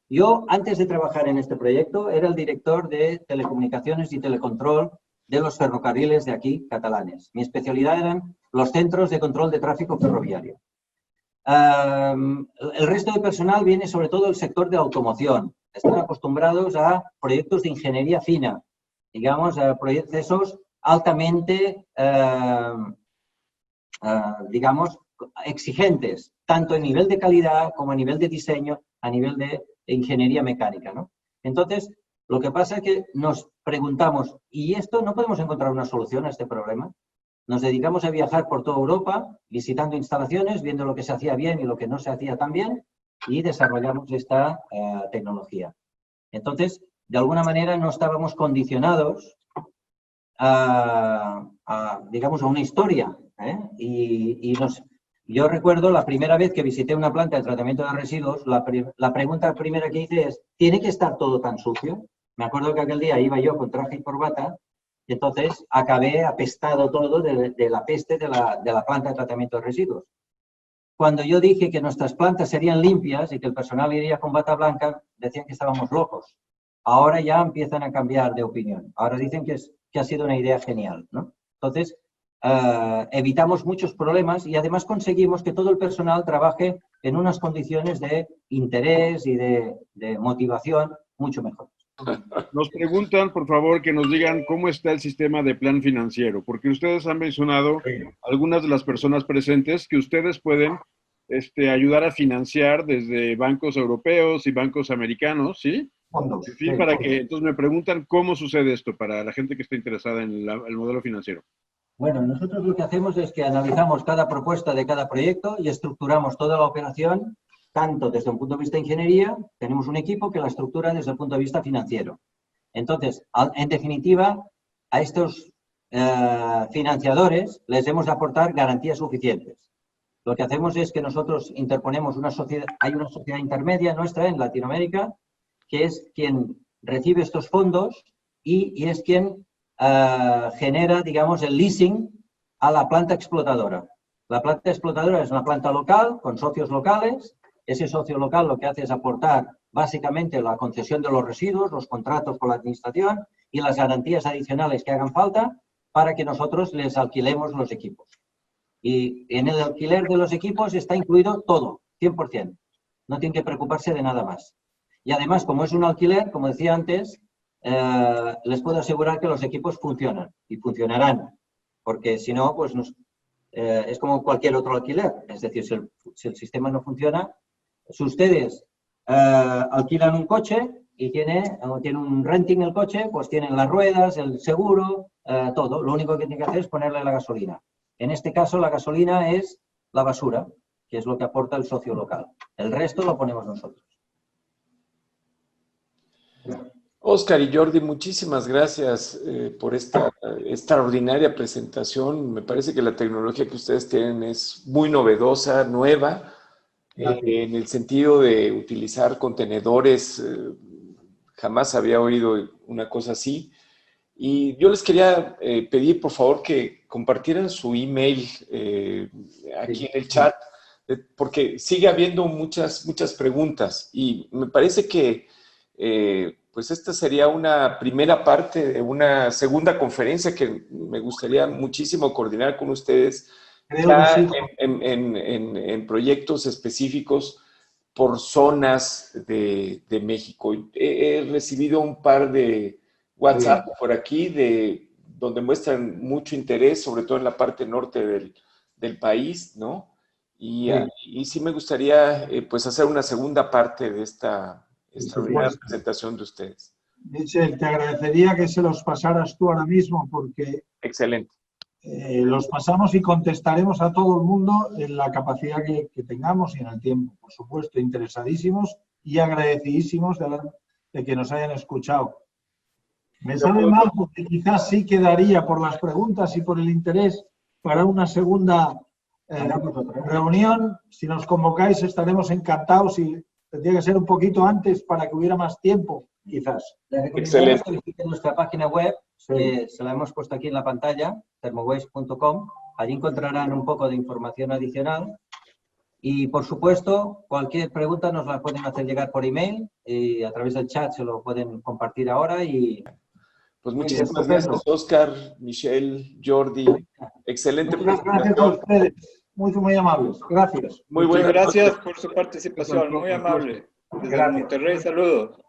Yo, antes de trabajar en este proyecto, era el director de telecomunicaciones y telecontrol de los ferrocarriles de aquí, catalanes. Mi especialidad eran los centros de control de tráfico ferroviario. El resto de personal viene sobre todo del sector de automoción. Están acostumbrados a proyectos de ingeniería fina, digamos, a procesos altamente, digamos, exigentes, tanto a nivel de calidad como a nivel de diseño, a nivel de ingeniería mecánica, ¿no? Entonces, lo que pasa es que nos preguntamos, ¿y esto no podemos encontrar una solución a este problema? Nos dedicamos a viajar por toda Europa, visitando instalaciones, viendo lo que se hacía bien y lo que no se hacía tan bien, y desarrollamos esta tecnología. Entonces, de alguna manera no estábamos condicionados digamos, a una historia, ¿eh? Yo recuerdo la primera vez que visité una planta de tratamiento de residuos, la pregunta primera que hice es, ¿tiene que estar todo tan sucio? Me acuerdo que aquel día iba yo con traje y corbata, y entonces acabé apestado todo de la peste de la planta de tratamiento de residuos. Cuando yo dije que nuestras plantas serían limpias y que el personal iría con bata blanca, decían que estábamos locos. Ahora ya empiezan a cambiar de opinión. Ahora dicen que ha sido una idea genial, ¿no? Entonces, evitamos muchos problemas y además conseguimos que todo el personal trabaje en unas condiciones de interés y de motivación mucho mejor. Nos preguntan, por favor, que nos digan cómo está el sistema de plan financiero, porque ustedes han mencionado, algunas de las personas presentes, que ustedes pueden ayudar a financiar desde bancos europeos y bancos americanos, ¿sí? Fondos. En fin, entonces me preguntan cómo sucede esto para la gente que está interesada en el modelo financiero. Bueno, nosotros lo que hacemos es que analizamos cada propuesta de cada proyecto y estructuramos toda la operación, tanto desde un punto de vista de ingeniería, tenemos un equipo que la estructura desde el punto de vista financiero. Entonces, en definitiva, a estos financiadores les hemos de aportar garantías suficientes. Lo que hacemos es que nosotros interponemos una sociedad, hay una sociedad intermedia nuestra en Latinoamérica, que es quien recibe estos fondos y es quien genera, digamos, el leasing a la planta explotadora. La planta explotadora es una planta local, con socios locales. Ese socio local lo que hace es aportar básicamente la concesión de los residuos, los contratos con la administración y las garantías adicionales que hagan falta para que nosotros les alquilemos los equipos. Y en el alquiler de los equipos está incluido todo, 100%. No tienen que preocuparse de nada más. Y además, como es un alquiler, como decía antes, les puedo asegurar que los equipos funcionan y funcionarán, porque si no, pues es como cualquier otro alquiler. Es decir, si el sistema no funciona, si ustedes alquilan un coche y tiene un renting el coche, pues tienen las ruedas, el seguro, todo. Lo único que tienen que hacer es ponerle la gasolina. En este caso, la gasolina es la basura, que es lo que aporta el socio local. El resto lo ponemos nosotros. Óscar y Jordi, muchísimas gracias por esta extraordinaria presentación. Me parece que la tecnología que ustedes tienen es muy novedosa, nueva, en el sentido de utilizar contenedores. Jamás había oído una cosa así. Y yo les quería pedir, por favor, que compartieran su email aquí en el chat, porque sigue habiendo muchas preguntas. Y me parece que pues esta sería una primera parte de una segunda conferencia que me gustaría muchísimo coordinar con ustedes ya en proyectos específicos por zonas de México. He recibido un par de WhatsApp por aquí donde muestran mucho interés, sobre todo en la parte norte del país, ¿no? Y sí me gustaría pues hacer una segunda parte de esta extraordinaria presentación de ustedes. Michel, te agradecería que se los pasaras tú ahora mismo porque Excelente. los pasamos y contestaremos a todo el mundo en la capacidad que tengamos y en el tiempo. Por supuesto, interesadísimos y agradecidísimos de que nos hayan escuchado. Me sabe mal porque quizás sí quedaría por las preguntas y por el interés para una segunda reunión. Si nos convocáis estaremos encantados y tendría que ser un poquito antes para que hubiera más tiempo, quizás. Les recomendamos que visiten nuestra página web, que se la hemos puesto aquí en la pantalla, thermowaste.com. Allí encontrarán un poco de información adicional. Y, por supuesto, cualquier pregunta nos la pueden hacer llegar por email y a través del chat se lo pueden compartir ahora. Pues muchísimas gracias, Oscar, Michelle, Jordi. Excelente Muchas presentación. gracias a ustedes. Muy amables. Gracias. Muy Muchas buenas gracias noches. por su participación, muy amable. Desde Gracias. Monterrey, saludos.